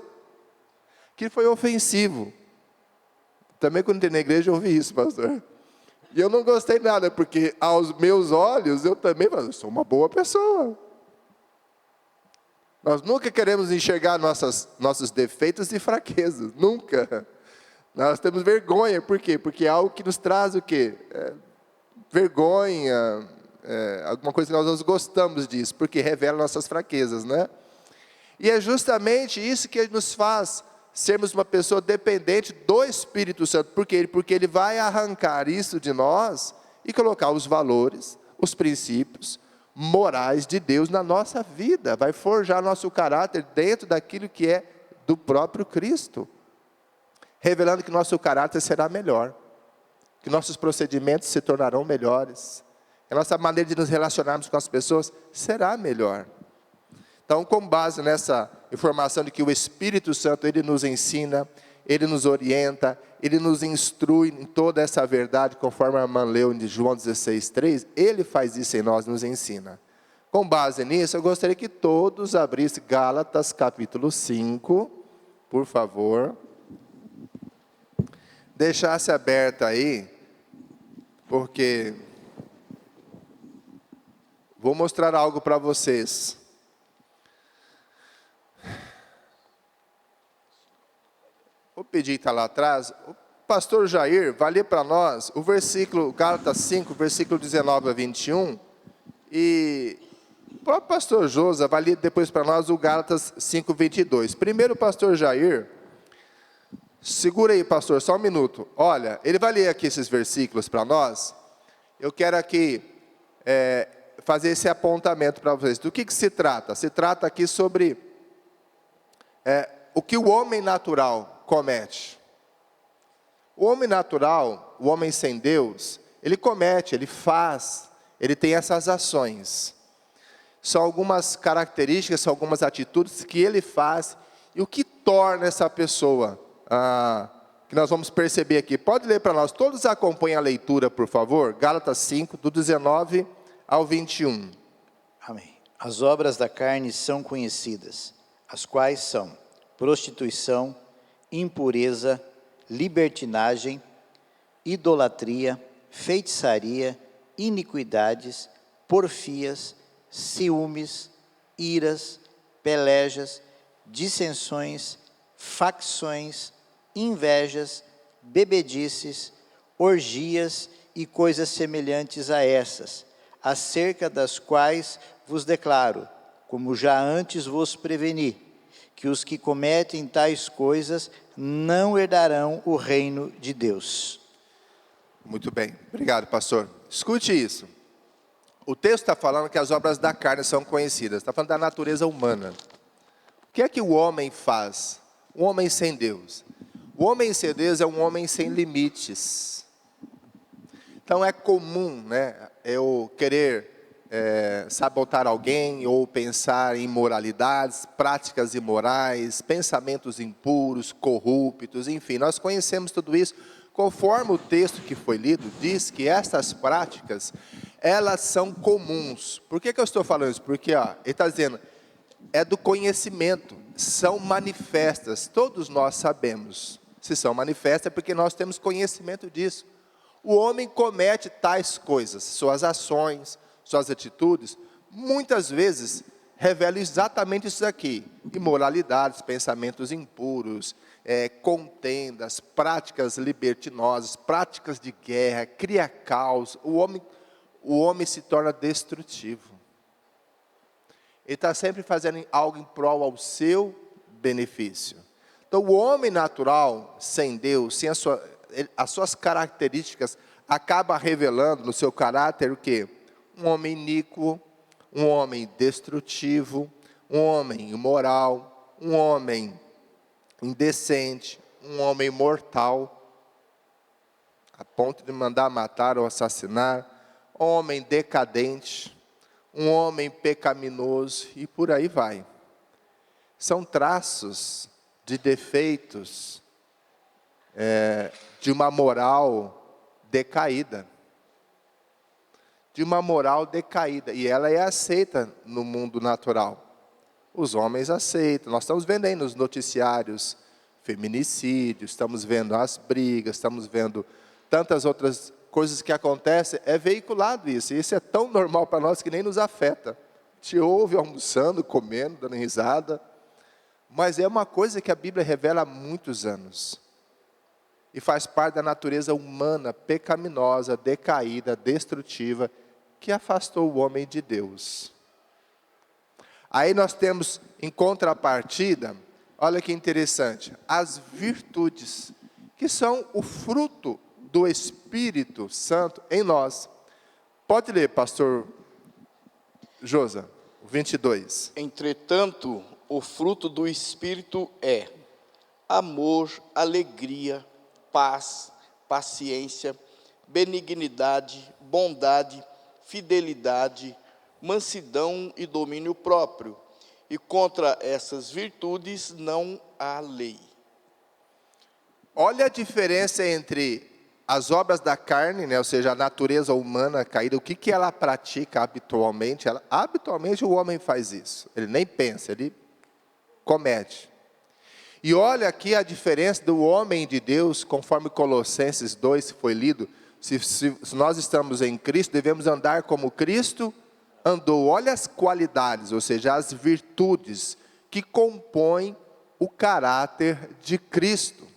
que foi ofensivo. Também quando entrei na igreja eu ouvi isso, pastor. E eu não gostei nada, porque aos meus olhos, eu também sou uma boa pessoa. Nós nunca queremos enxergar nossos defeitos e fraquezas, nunca. Nós temos vergonha, por quê? Porque é algo que nos traz o quê? Vergonha, alguma coisa que nós gostamos disso, porque revela nossas fraquezas, né? E é justamente isso que nos faz sermos uma pessoa dependente do Espírito Santo. Por quê? Porque Ele vai arrancar isso de nós e colocar os valores, os princípios morais de Deus na nossa vida. Vai forjar nosso caráter dentro daquilo que é do próprio Cristo. Revelando que nosso caráter será melhor. Que nossos procedimentos se tornarão melhores. Que a nossa maneira de nos relacionarmos com as pessoas será melhor. Então, com base nessa informação de que o Espírito Santo, Ele nos ensina, Ele nos orienta, Ele nos instrui em toda essa verdade, conforme a irmã leu de João 16:3, Ele faz isso em nós, nos ensina. Com base nisso, eu gostaria que todos abrissem Gálatas capítulo 5, por favor. Deixasse aberta aí, porque vou mostrar algo para vocês. Vou pedir que está lá atrás. O pastor Jair vai ler para nós o versículo, Gálatas 5, versículo 19 a 21. E o próprio pastor Josa vai ler depois para nós o Gálatas 5, 22. Primeiro o pastor Jair, segura aí pastor, só um minuto. Olha, ele vai ler aqui esses versículos para nós. Eu quero aqui fazer esse apontamento para vocês. Do que se trata? Se trata aqui sobre o que o homem natural comete. O homem natural, o homem sem Deus, ele comete, ele faz, ele tem essas ações. São algumas características, são algumas atitudes que ele faz, e o que torna essa pessoa, que nós vamos perceber aqui. Pode ler para nós, todos acompanhem a leitura, por favor, Gálatas 5, do 19 ao 21. Amém. As obras da carne são conhecidas, as quais são prostituição, impureza, libertinagem, idolatria, feitiçaria, iniquidades, porfias, ciúmes, iras, pelejas, dissensões, facções, invejas, bebedices, orgias e coisas semelhantes a essas, acerca das quais vos declaro, como já antes vos preveni, que os que cometem tais coisas não herdarão o reino de Deus. Muito bem, obrigado pastor. Escute isso. O texto está falando que as obras da carne são conhecidas, está falando da natureza humana. O que é que o homem faz? Um homem sem Deus. O homem sem Deus é um homem sem limites. Então é comum, né, eu querer sabotar alguém, ou pensar em imoralidades, práticas imorais, pensamentos impuros, corruptos, enfim, nós conhecemos tudo isso. Conforme o texto que foi lido, diz que essas práticas, elas são comuns. Por que eu estou falando isso? Porque ele está dizendo, é do conhecimento, são manifestas, todos nós sabemos. Se são manifestas é porque nós temos conhecimento disso. O homem comete tais coisas, suas ações, suas atitudes, muitas vezes revelam exatamente isso aqui: imoralidades, pensamentos impuros, contendas, práticas libertinosas, práticas de guerra, cria caos. O homem se torna destrutivo. Ele está sempre fazendo algo em prol ao seu benefício. Então, o homem natural, sem Deus, sem as suas características, acaba revelando no seu caráter o quê? Um homem iníquo, um homem destrutivo, um homem imoral, um homem indecente, um homem mortal, a ponto de mandar matar ou assassinar, um homem decadente, um homem pecaminoso, e por aí vai. São traços de defeitos de uma moral decaída. De uma moral decaída. E ela é aceita no mundo natural. Os homens aceitam. Nós estamos vendo aí nos noticiários feminicídios, estamos vendo as brigas, estamos vendo tantas outras coisas que acontecem. É veiculado isso. E isso é tão normal para nós que nem nos afeta. Te ouve almoçando, comendo, dando risada. Mas é uma coisa que a Bíblia revela há muitos anos. E faz parte da natureza humana, pecaminosa, decaída, destrutiva, que afastou o homem de Deus. Aí nós temos, em contrapartida, olha que interessante, as virtudes, que são o fruto do Espírito Santo em nós. Pode ler, pastor Josa, 22. Entretanto, o fruto do Espírito é amor, alegria, paz, paciência, benignidade, bondade, fidelidade, mansidão e domínio próprio. E contra essas virtudes não há lei. Olha a diferença entre as obras da carne, né, ou seja, a natureza humana caída, o que ela pratica habitualmente. Habitualmente o homem faz isso, ele nem pensa, ele comete. E olha aqui a diferença do homem de Deus, conforme Colossenses 2 foi lido. Se nós estamos em Cristo, devemos andar como Cristo andou. Olha as qualidades, ou seja, as virtudes que compõem o caráter de Cristo.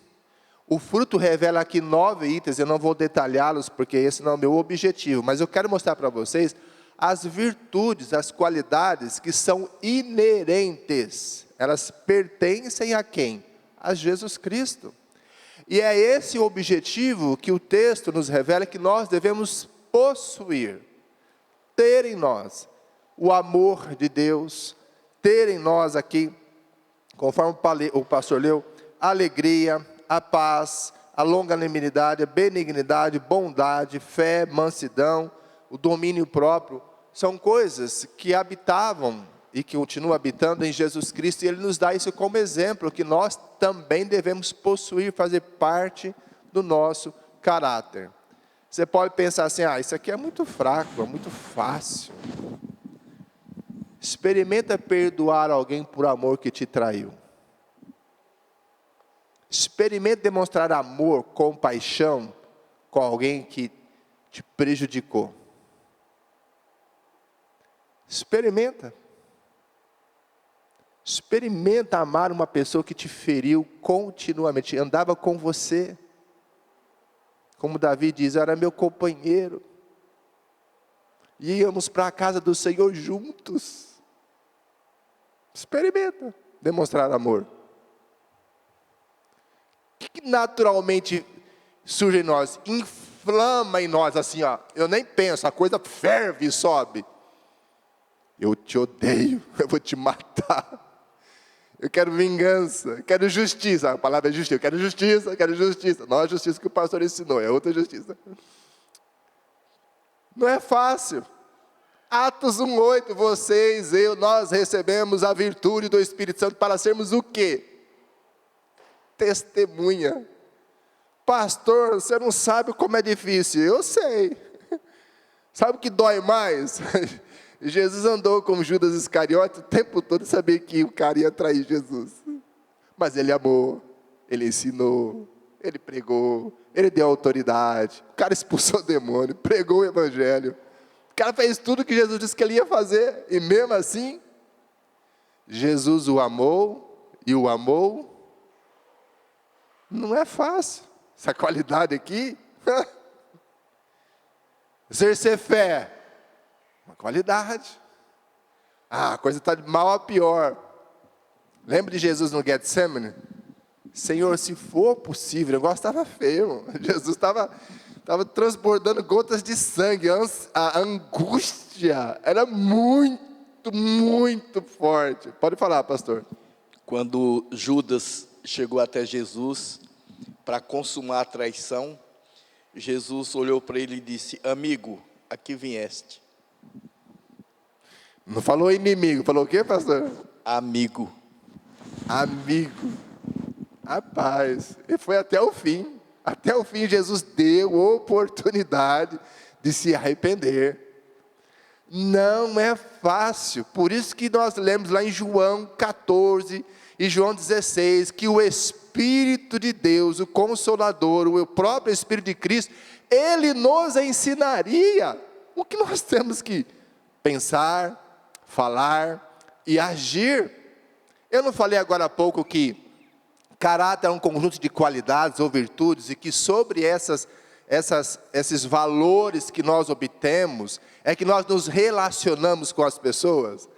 O fruto revela aqui 9 itens, eu não vou detalhá-los porque esse não é o meu objetivo, mas eu quero mostrar para vocês as virtudes, as qualidades que são inerentes. Elas pertencem a quem? A Jesus Cristo. E é esse o objetivo que o texto nos revela, que nós devemos possuir, ter em nós o amor de Deus, ter em nós aqui, conforme o pastor leu, a alegria, a paz, a longanimidade, a benignidade, bondade, fé, mansidão, o domínio próprio. São coisas que habitavam e que continuam habitando em Jesus Cristo, e Ele nos dá isso como exemplo, que nós também devemos possuir, fazer parte do nosso caráter. Você pode pensar assim, isso aqui é muito fraco, é muito fácil. Experimenta perdoar alguém por amor que te traiu. Experimente demonstrar amor, compaixão com alguém que te prejudicou. Experimenta amar uma pessoa que te feriu continuamente, andava com você. Como Davi diz, era meu companheiro. Íamos para a casa do Senhor juntos. Experimenta demonstrar amor. O que naturalmente surge em nós? Inflama em nós assim, eu nem penso, a coisa ferve e sobe. Eu te odeio, eu vou te matar. Eu quero vingança, eu quero justiça. A palavra é justiça, eu quero justiça. Não é a justiça que o pastor ensinou, é outra justiça. Não é fácil. Atos 1:8, vocês, nós recebemos a virtude do Espírito Santo para sermos o quê? Testemunha. Pastor, você não sabe como é difícil. Eu sei. Sabe o que dói mais? Jesus andou com Judas Iscariote o tempo todo e sabia que o cara ia trair Jesus. Mas ele amou, ele ensinou, Ele pregou, ele deu autoridade, o cara expulsou o demônio, pregou o evangelho. O cara fez tudo que Jesus disse que ele ia fazer, e mesmo assim, Jesus o amou, e o amou. Não é fácil, essa qualidade aqui. Exercer fé, uma qualidade. A coisa está de mal a pior. Lembra de Jesus no Getsemane? Senhor, se for possível, o negócio estava feio. Jesus estava transbordando gotas de sangue. A angústia era muito, muito forte. Pode falar, pastor. Quando Judas chegou até Jesus para consumar a traição, Jesus olhou para ele e disse: amigo, aqui vieste. Não falou inimigo, falou o quê, pastor? Amigo. Amigo. Rapaz, e foi até o fim. Até o fim Jesus deu oportunidade de se arrepender. Não é fácil. Por isso que nós lemos lá em João 14 e João 16, que o Espírito de Deus, o Consolador, o próprio Espírito de Cristo, Ele nos ensinaria o que nós temos que pensar, falar e agir. Eu não falei agora há pouco que caráter é um conjunto de qualidades ou virtudes, e que sobre esses valores que nós obtemos, é que nós nos relacionamos com as pessoas.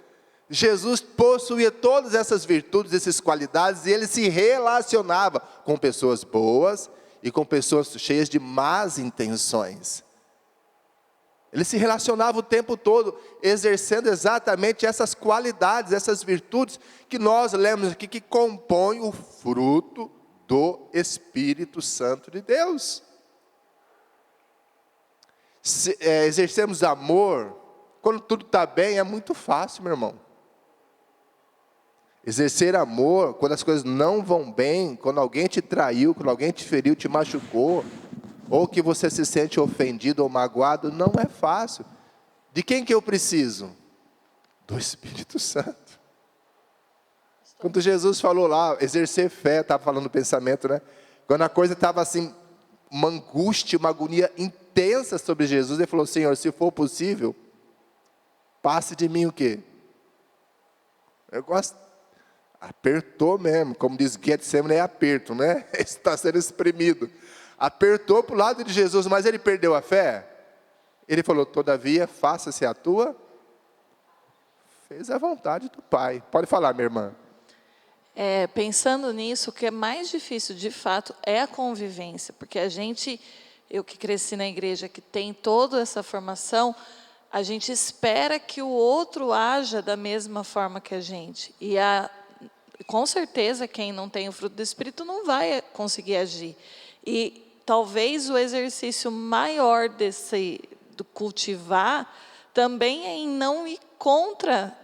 Jesus possuía todas essas virtudes, essas qualidades, e ele se relacionava com pessoas boas e com pessoas cheias de más intenções. Ele se relacionava o tempo todo, exercendo exatamente essas qualidades, essas virtudes que nós lemos aqui, que compõem o fruto do Espírito Santo de Deus. Exercemos amor, quando tudo está bem, é muito fácil, meu irmão. Exercer amor, quando as coisas não vão bem, quando alguém te traiu, quando alguém te feriu, te machucou, ou que você se sente ofendido ou magoado, não é fácil. De quem que eu preciso? Do Espírito Santo. Quando Jesus falou lá, exercer fé, estava falando do pensamento, né? Quando a coisa estava assim, uma angústia, uma agonia intensa sobre Jesus, ele falou: Senhor, se for possível, passe de mim o quê? Eu gosto, apertou mesmo, como diz Getsemane, é aperto, né? Está sendo exprimido. Apertou para o lado de Jesus, mas ele perdeu a fé? Ele falou: todavia, faça-se a tua. Fez a vontade do Pai. Pode falar, minha irmã. Pensando nisso, o que é mais difícil, de fato, é a convivência. Porque eu que cresci na igreja, que tem toda essa formação, a gente espera que o outro haja da mesma forma que a gente. E com certeza, quem não tem o fruto do Espírito não vai conseguir agir. E talvez o exercício maior do cultivar também é em não ir contra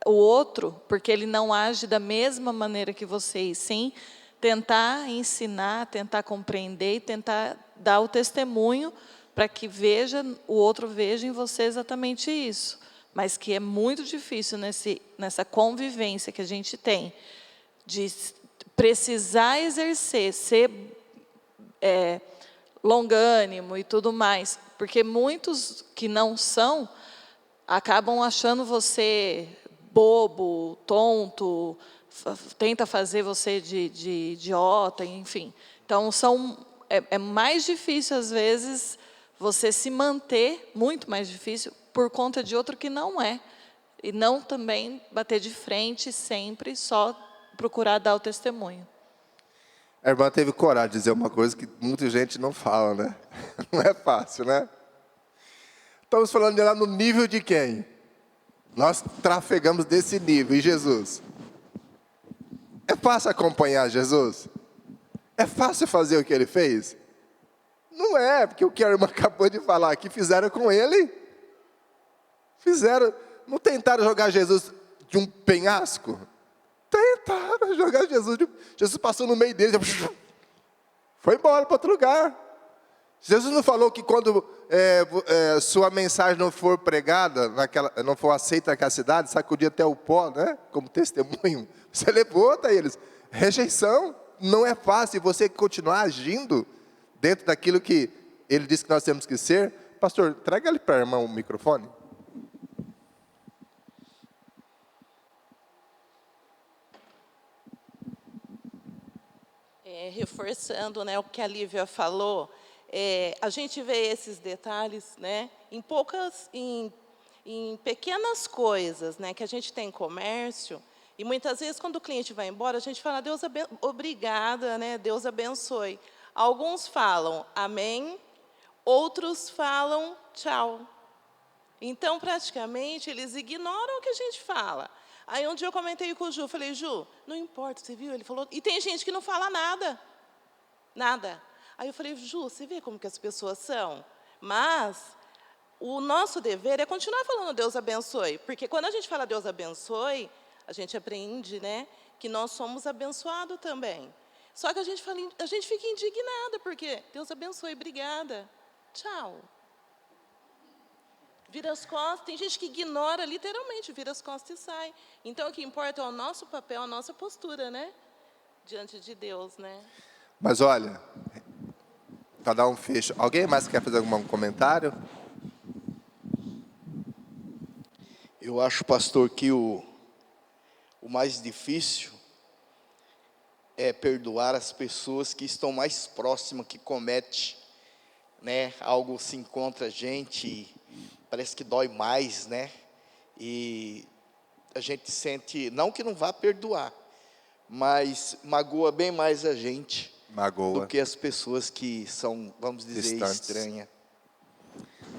o outro, porque ele não age da mesma maneira que você, e sim tentar ensinar, tentar compreender e tentar dar o testemunho para que o outro veja em você exatamente isso. Mas que é muito difícil nessa convivência que a gente tem, de precisar exercer, ser longânimo e tudo mais, porque muitos que não são, acabam achando você bobo, tonto, tenta fazer você de idiota, enfim. Então, é mais difícil, às vezes, você se manter, muito mais difícil, por conta de outro que não é. E não também bater de frente sempre, só procurar dar o testemunho. A irmã teve coragem de dizer uma coisa que muita gente não fala, né? Não é fácil, né? Estamos falando de lá no nível de quem? Nós trafegamos desse nível. E Jesus? É fácil acompanhar Jesus? É fácil fazer o que ele fez? Não é, porque o que a irmã acabou de falar aqui, fizeram com ele. Não tentaram jogar Jesus de um penhasco? Tentaram jogar Jesus. Jesus passou no meio deles, foi embora para outro lugar. Jesus não falou que quando sua mensagem não for pregada, não for aceita naquela cidade, sacudir até o pó, né? Como testemunho. Você levou até eles. Rejeição. não é fácil você continuar agindo dentro daquilo que ele disse que nós temos que ser. Pastor, traga ali para a irmã o microfone. Reforçando, né, o que a Lívia falou, a gente vê esses detalhes, né, em pequenas coisas, né, que a gente tem comércio, e muitas vezes quando o cliente vai embora, a gente fala, obrigada, né, Deus abençoe. Alguns falam amém, outros falam tchau. Então, praticamente, eles ignoram o que a gente fala. Aí um dia eu comentei com o Ju, falei, Ju, não importa, você viu? Ele falou, e tem gente que não fala nada. Nada. Aí eu falei, Ju, você vê como que as pessoas são? Mas o nosso dever é continuar falando Deus abençoe. Porque quando a gente fala Deus abençoe, a gente aprende, né, que nós somos abençoados também. Só que a gente fica indignada, porque Deus abençoe, obrigada. Tchau. Vira as costas, tem gente que ignora, literalmente, vira as costas e sai. Então, o que importa é o nosso papel, a nossa postura, né? Diante de Deus, né? Mas olha, para dar um fecho, alguém mais quer fazer algum comentário? Eu acho, pastor, que o mais difícil é perdoar as pessoas que estão mais próximas, que cometem, né, algo assim contra a gente, parece que dói mais, né? E a gente sente, não que não vá perdoar, mas magoa bem mais a gente do que as pessoas que são, vamos dizer, estranhas.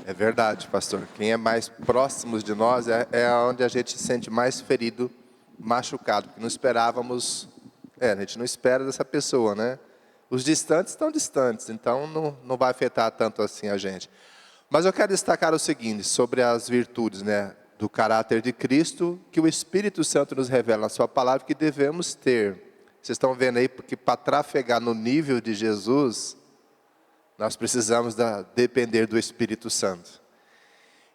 É verdade, pastor. Quem é mais próximo de nós é onde a gente se sente mais ferido, machucado, porque não esperávamos, a gente não espera dessa pessoa, né? Os distantes estão distantes, então não vai afetar tanto assim a gente. Mas eu quero destacar o seguinte, sobre as virtudes, né, do caráter de Cristo, que o Espírito Santo nos revela na sua palavra, que devemos ter. Vocês estão vendo aí, porque para trafegar no nível de Jesus, nós precisamos depender do Espírito Santo.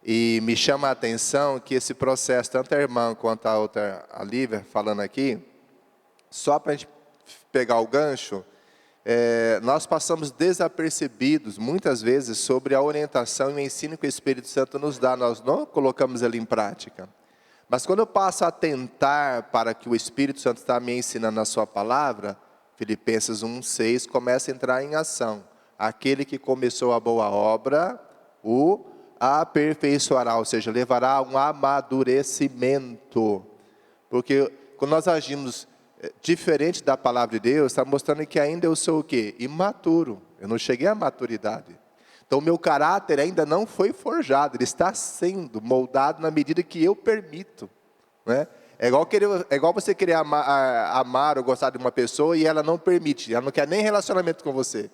E me chama a atenção que esse processo, tanto a irmã quanto a outra, a Lívia, falando aqui, só para a gente pegar o gancho, nós passamos desapercebidos, muitas vezes, sobre a orientação e o ensino que o Espírito Santo nos dá. Nós não colocamos ele em prática. Mas quando eu passo a atentar para que o Espírito Santo está me ensinando na sua palavra, Filipenses 1:6 começa a entrar em ação. Aquele que começou a boa obra, o aperfeiçoará, ou seja, levará a um amadurecimento. Porque quando nós agimos diferente da palavra de Deus, está mostrando que ainda eu sou o quê? Imaturo. Eu não cheguei à maturidade. Então, o meu caráter ainda não foi forjado. Ele está sendo moldado na medida que eu permito, né? É igual você querer amar ou gostar de uma pessoa e ela não permite. Ela não quer nem relacionamento com você.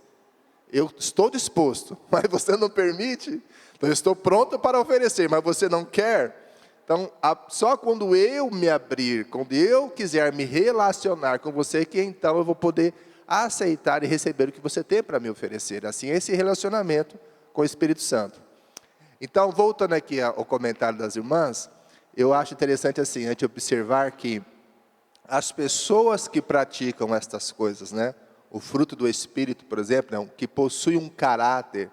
Eu estou disposto, mas você não permite. Então, eu estou pronto para oferecer, mas você não quer. Então, só quando eu me abrir, quando eu quiser me relacionar com você, que então eu vou poder aceitar e receber o que você tem para me oferecer. Assim, esse relacionamento com o Espírito Santo. Então, voltando aqui ao comentário das irmãs, eu acho interessante assim, a gente observar que as pessoas que praticam estas coisas, né, o fruto do Espírito, por exemplo, que possui um caráter,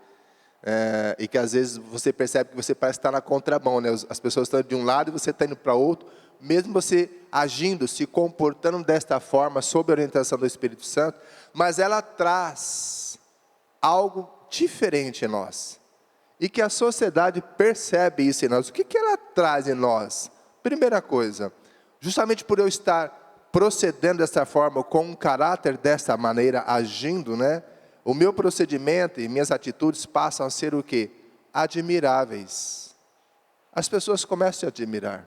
e que às vezes você percebe que você parece estar na contramão, né? As pessoas estão de um lado e você está indo para outro, mesmo você agindo, se comportando desta forma, sob a orientação do Espírito Santo, mas ela traz algo diferente em nós, e que a sociedade percebe isso em nós. O que ela traz em nós? Primeira coisa, justamente por eu estar procedendo dessa forma, com um caráter dessa maneira, agindo, né? O meu procedimento e minhas atitudes passam a ser o quê? Admiráveis. As pessoas começam a admirar.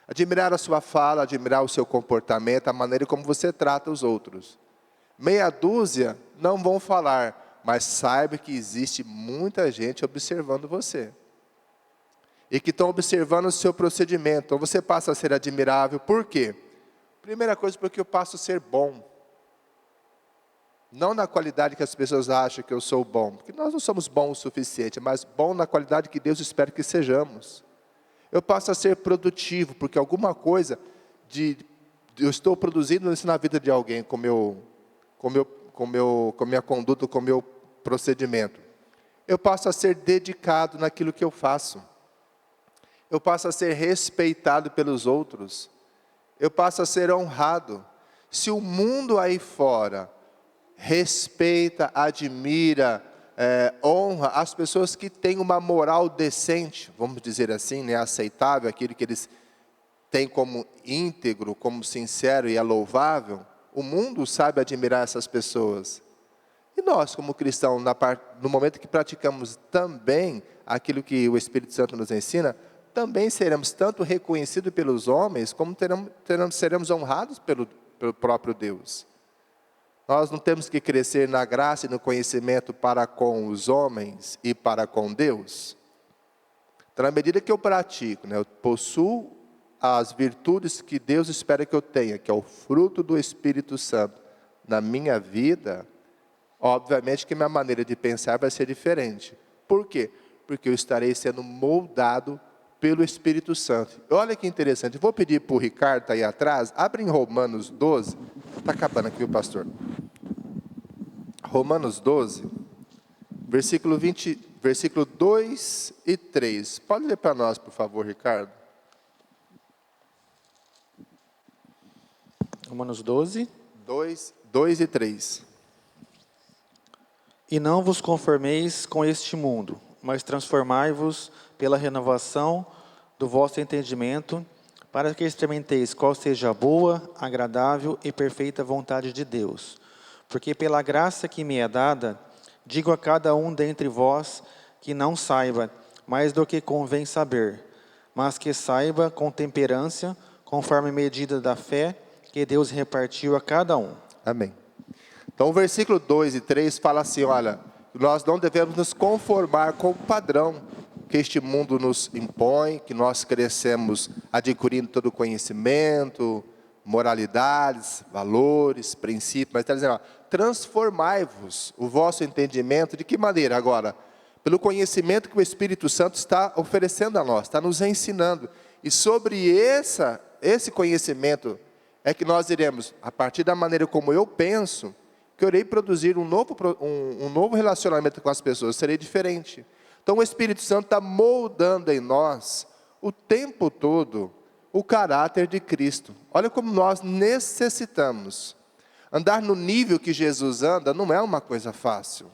Admirar a sua fala, admirar o seu comportamento, a maneira como você trata os outros. Meia dúzia não vão falar, mas saiba que existe muita gente observando você. E que estão observando o seu procedimento. Então você passa a ser admirável. Por quê? Primeira coisa, porque eu passo a ser bom. Não na qualidade que as pessoas acham que eu sou bom, porque nós não somos bons o suficiente, mas bom na qualidade que Deus espera que sejamos. Eu passo a ser produtivo, porque alguma coisa de eu estou produzindo isso na vida de alguém, com minha conduta, com o meu procedimento. Eu passo a ser dedicado naquilo que eu faço. Eu passo a ser respeitado pelos outros. Eu passo a ser honrado. Se o mundo aí fora respeita, admira, honra as pessoas que têm uma moral decente, vamos dizer assim, né, aceitável, aquilo que eles têm como íntegro, como sincero e é louvável, o mundo sabe admirar essas pessoas. E nós, como cristãos, no momento que praticamos também aquilo que o Espírito Santo nos ensina, também seremos tanto reconhecidos pelos homens, como seremos honrados pelo próprio Deus. Nós não temos que crescer na graça e no conhecimento para com os homens e para com Deus. Então, na medida que eu pratico, né, eu possuo as virtudes que Deus espera que eu tenha, que é o fruto do Espírito Santo na minha vida, obviamente que minha maneira de pensar vai ser diferente. Por quê? Porque eu estarei sendo moldado pelo Espírito Santo. Olha que interessante, eu vou pedir para o Ricardo, está aí atrás, abre em Romanos 12, está acabando aqui o pastor. Romanos 12, versículo 2 e 3. Pode ler para nós, por favor, Ricardo? Romanos 12. 2 e 3. E não vos conformeis com este mundo, mas transformai-vos pela renovação do vosso entendimento, para que experimenteis qual seja a boa, agradável e perfeita vontade de Deus. Porque pela graça que me é dada, digo a cada um dentre vós que não saiba mais do que convém saber, mas que saiba com temperança, conforme a medida da fé que Deus repartiu a cada um. Amém. Então o versículo 2 e 3 fala assim, olha, nós não devemos nos conformar com o padrão que este mundo nos impõe, que nós crescemos adquirindo todo o conhecimento, moralidades, valores, princípios, mas está dizendo, ó, transformai-vos o vosso entendimento, de que maneira agora? Pelo conhecimento que o Espírito Santo está oferecendo a nós, está nos ensinando, e sobre esse conhecimento é que nós iremos, a partir da maneira como eu penso, que eu irei produzir um novo relacionamento com as pessoas, serei diferente. Então o Espírito Santo está moldando em nós, o tempo todo, o caráter de Cristo. Olha como nós necessitamos. Andar no nível que Jesus anda não é uma coisa fácil.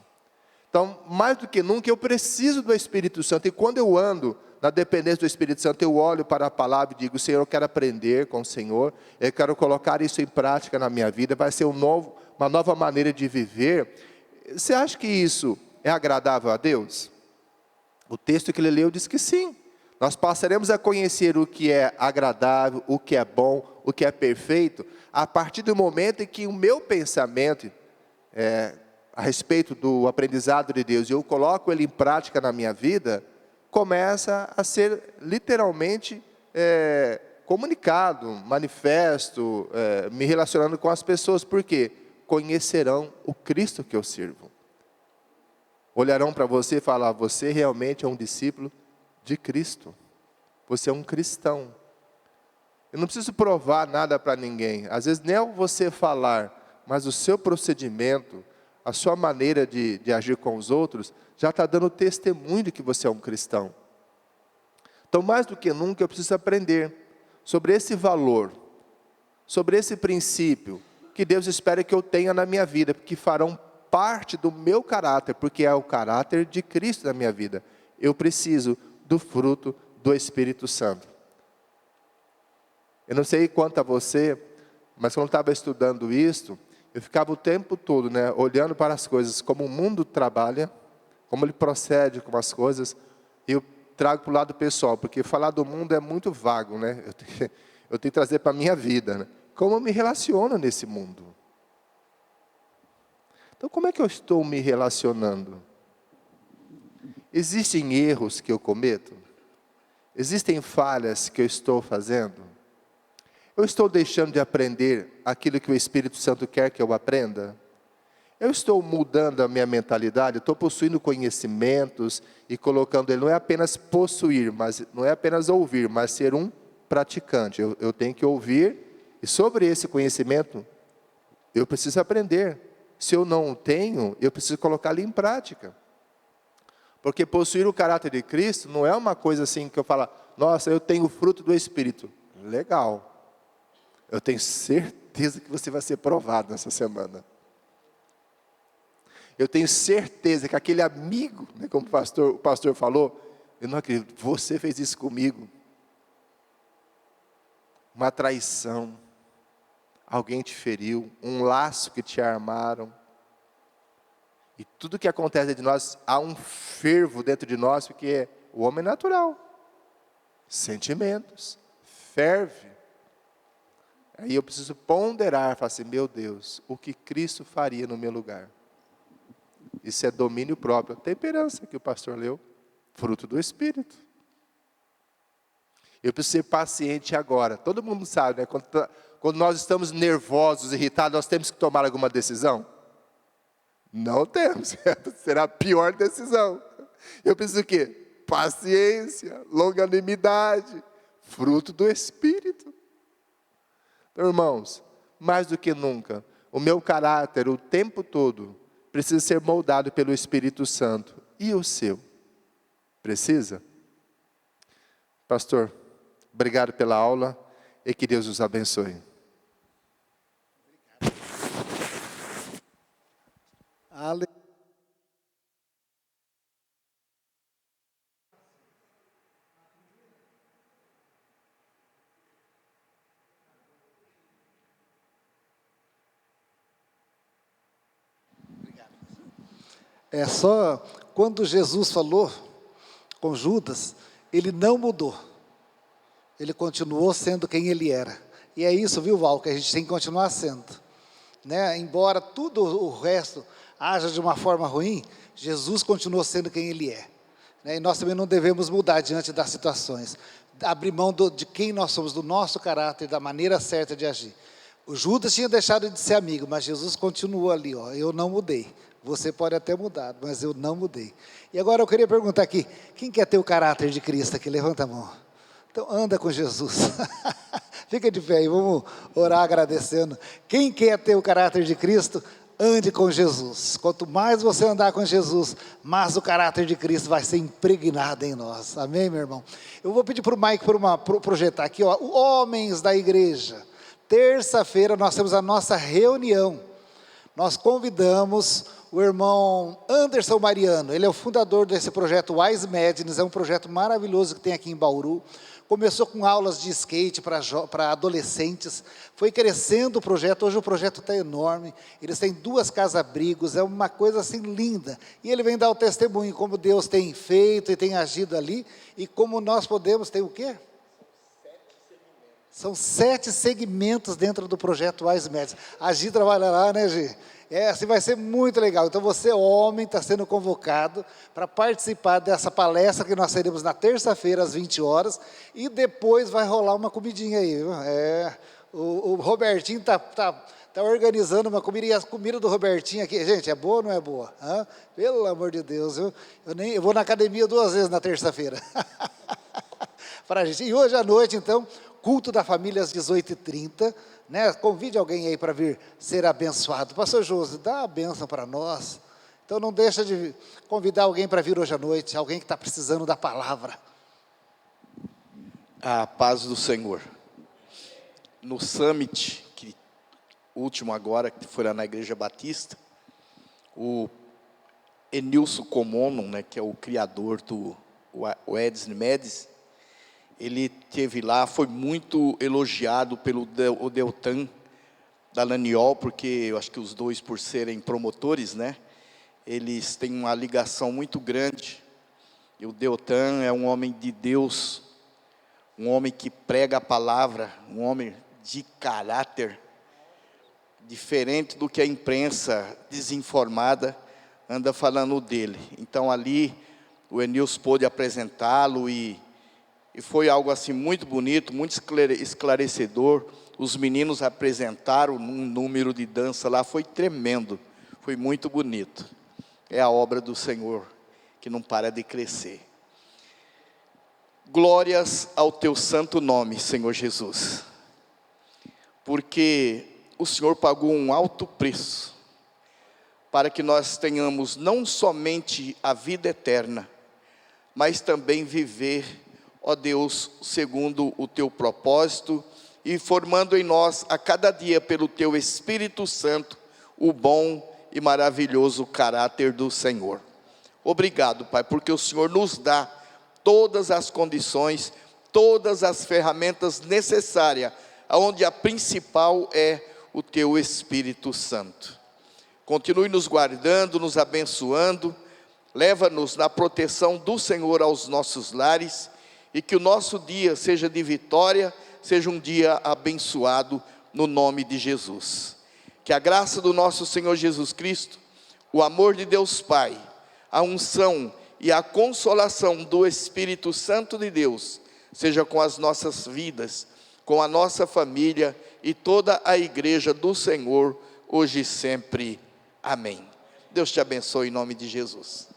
Então, mais do que nunca, eu preciso do Espírito Santo. E quando eu ando na dependência do Espírito Santo, eu olho para a palavra e digo, Senhor, eu quero aprender com o Senhor, eu quero colocar isso em prática na minha vida, vai ser uma nova maneira de viver. Você acha que isso é agradável a Deus? O texto que ele leu diz que sim. Nós passaremos a conhecer o que é agradável, o que é bom, o que é perfeito, a partir do momento em que o meu pensamento a respeito do aprendizado de Deus, e eu coloco ele em prática na minha vida, começa a ser literalmente comunicado, manifesto, me relacionando com as pessoas, porque conhecerão o Cristo que eu sirvo. Olharão para você e falar, você realmente é um discípulo de Cristo. Você é um cristão. Eu não preciso provar nada para ninguém. Às vezes nem é você falar, mas o seu procedimento, a sua maneira de agir com os outros, já está dando testemunho de que você é um cristão. Então, mais do que nunca, eu preciso aprender sobre esse valor, sobre esse princípio, que Deus espera que eu tenha na minha vida, porque farão parte do meu caráter, porque é o caráter de Cristo na minha vida. Eu preciso do fruto do Espírito Santo. Eu não sei quanto a você, mas quando eu estava estudando isso, eu ficava o tempo todo, né, olhando para as coisas, como o mundo trabalha, como ele procede com as coisas, e eu trago para o lado pessoal, porque falar do mundo é muito vago, né? Eu tenho que trazer para a minha vida, né? Como eu me relaciono nesse mundo. Então, como é que eu estou me relacionando? Existem erros que eu cometo? Existem falhas que eu estou fazendo? Eu estou deixando de aprender aquilo que o Espírito Santo quer que eu aprenda? Eu estou mudando a minha mentalidade? Estou possuindo conhecimentos e colocando ele, não é apenas possuir, mas não é apenas ouvir, mas ser um praticante. Eu tenho que ouvir E sobre esse conhecimento, eu preciso aprender. Se eu não o tenho, eu preciso colocá-lo em prática. Porque possuir o caráter de Cristo não é uma coisa assim que eu falo, nossa, eu tenho o fruto do Espírito. Legal. Eu tenho certeza que você vai ser provado nessa semana. Eu tenho certeza que aquele amigo, né, como o pastor falou, eu não acredito, você fez isso comigo. Uma traição, alguém te feriu, um laço que te armaram. E tudo que acontece dentro de nós, há um fervo dentro de nós, porque o homem é natural. Sentimentos, ferve. Aí eu preciso ponderar, falar assim, meu Deus, o que Cristo faria no meu lugar? Isso é domínio próprio, temperança que o pastor leu, fruto do Espírito. Eu preciso ser paciente agora. Todo mundo sabe, né? Quando nós estamos nervosos, irritados, nós temos que tomar alguma decisão? Não temos. Será a pior decisão. Eu preciso o quê? Paciência, longanimidade, fruto do Espírito. Então, irmãos, mais do que nunca, o meu caráter, o tempo todo, precisa ser moldado pelo Espírito Santo. E o seu? Precisa? Pastor, obrigado pela aula e que Deus os abençoe. É só quando Jesus falou com Judas, ele não mudou. Ele continuou sendo quem ele era. E é isso, viu, Val, que a gente tem que continuar sendo. Né? Embora tudo o resto haja de uma forma ruim, Jesus continuou sendo quem ele é. Né? E nós também não devemos mudar diante das situações. Abrir mão de quem nós somos, do nosso caráter, da maneira certa de agir. O Judas tinha deixado de ser amigo, mas Jesus continuou ali, ó, eu não mudei. Você pode até mudar, mas eu não mudei. E agora eu queria perguntar aqui, quem quer ter o caráter de Cristo aqui? Levanta a mão. Então anda com Jesus. Fica de pé e vamos orar agradecendo. Quem quer ter o caráter de Cristo, ande com Jesus. Quanto mais você andar com Jesus, mais o caráter de Cristo vai ser impregnado em nós. Amém, meu irmão? Eu vou pedir para o Mike projetar aqui, ó, homens da igreja. Terça-feira nós temos a nossa reunião. Nós convidamos o irmão Anderson Mariano, ele é o fundador desse projeto Wise Madness, é um projeto maravilhoso que tem aqui em Bauru. Começou com aulas de skate para adolescentes, foi crescendo o projeto, hoje o projeto está enorme, eles têm 2 casa-abrigos, é uma coisa assim linda. E ele vem dar o testemunho, como Deus tem feito e tem agido ali, e como nós podemos, tem o quê? São 7 segmentos dentro do projeto Wise Madness. A Gi trabalha lá, né, Gi? Assim vai ser muito legal. Então você, homem, está sendo convocado para participar dessa palestra que nós teremos na terça-feira, às 20 horas. E depois vai rolar uma comidinha aí. Viu? O Robertinho está organizando uma comida. E a comida do Robertinho aqui, gente, é boa ou não é boa? Hã? Pelo amor de Deus, viu? Eu vou na academia 2 vezes na terça-feira. Para a gente. E hoje à noite, então, culto da família às 18h30. Né? Convide alguém aí para vir ser abençoado. Pastor Josi, dá a bênção para nós. Então não deixa de convidar alguém para vir hoje à noite, alguém que está precisando da palavra. A paz do Senhor. No Summit, o último agora, que foi lá na Igreja Batista, o Enilson Comono, né, que é o criador do Edson Médici, ele teve lá, foi muito elogiado pelo Deltan da Laniol, porque eu acho que os dois, por serem promotores, né, eles têm uma ligação muito grande. E o Deltan é um homem de Deus, um homem que prega a palavra, um homem de caráter, diferente do que a imprensa desinformada anda falando dele. Então ali o Enilson pôde apresentá-lo e foi algo assim muito bonito, muito esclarecedor. Os meninos apresentaram um número de dança lá, foi tremendo, foi muito bonito. É a obra do Senhor que não para de crescer. Glórias ao teu santo nome, Senhor Jesus. porque o Senhor pagou um alto preço para que nós tenhamos não somente a vida eterna, mas também viver, ó Deus, segundo o teu propósito e formando em nós a cada dia pelo teu Espírito Santo o bom e maravilhoso caráter do Senhor. Obrigado, Pai, porque o Senhor nos dá todas as condições, todas as ferramentas necessárias, onde a principal é o teu Espírito Santo. Continue nos guardando, nos abençoando, leva-nos na proteção do Senhor aos nossos lares, e que o nosso dia seja de vitória, seja um dia abençoado no nome de Jesus. Que a graça do nosso Senhor Jesus Cristo, o amor de Deus Pai, a unção e a consolação do Espírito Santo de Deus, seja com as nossas vidas, com a nossa família e toda a igreja do Senhor, hoje e sempre. Amém. Deus te abençoe em nome de Jesus.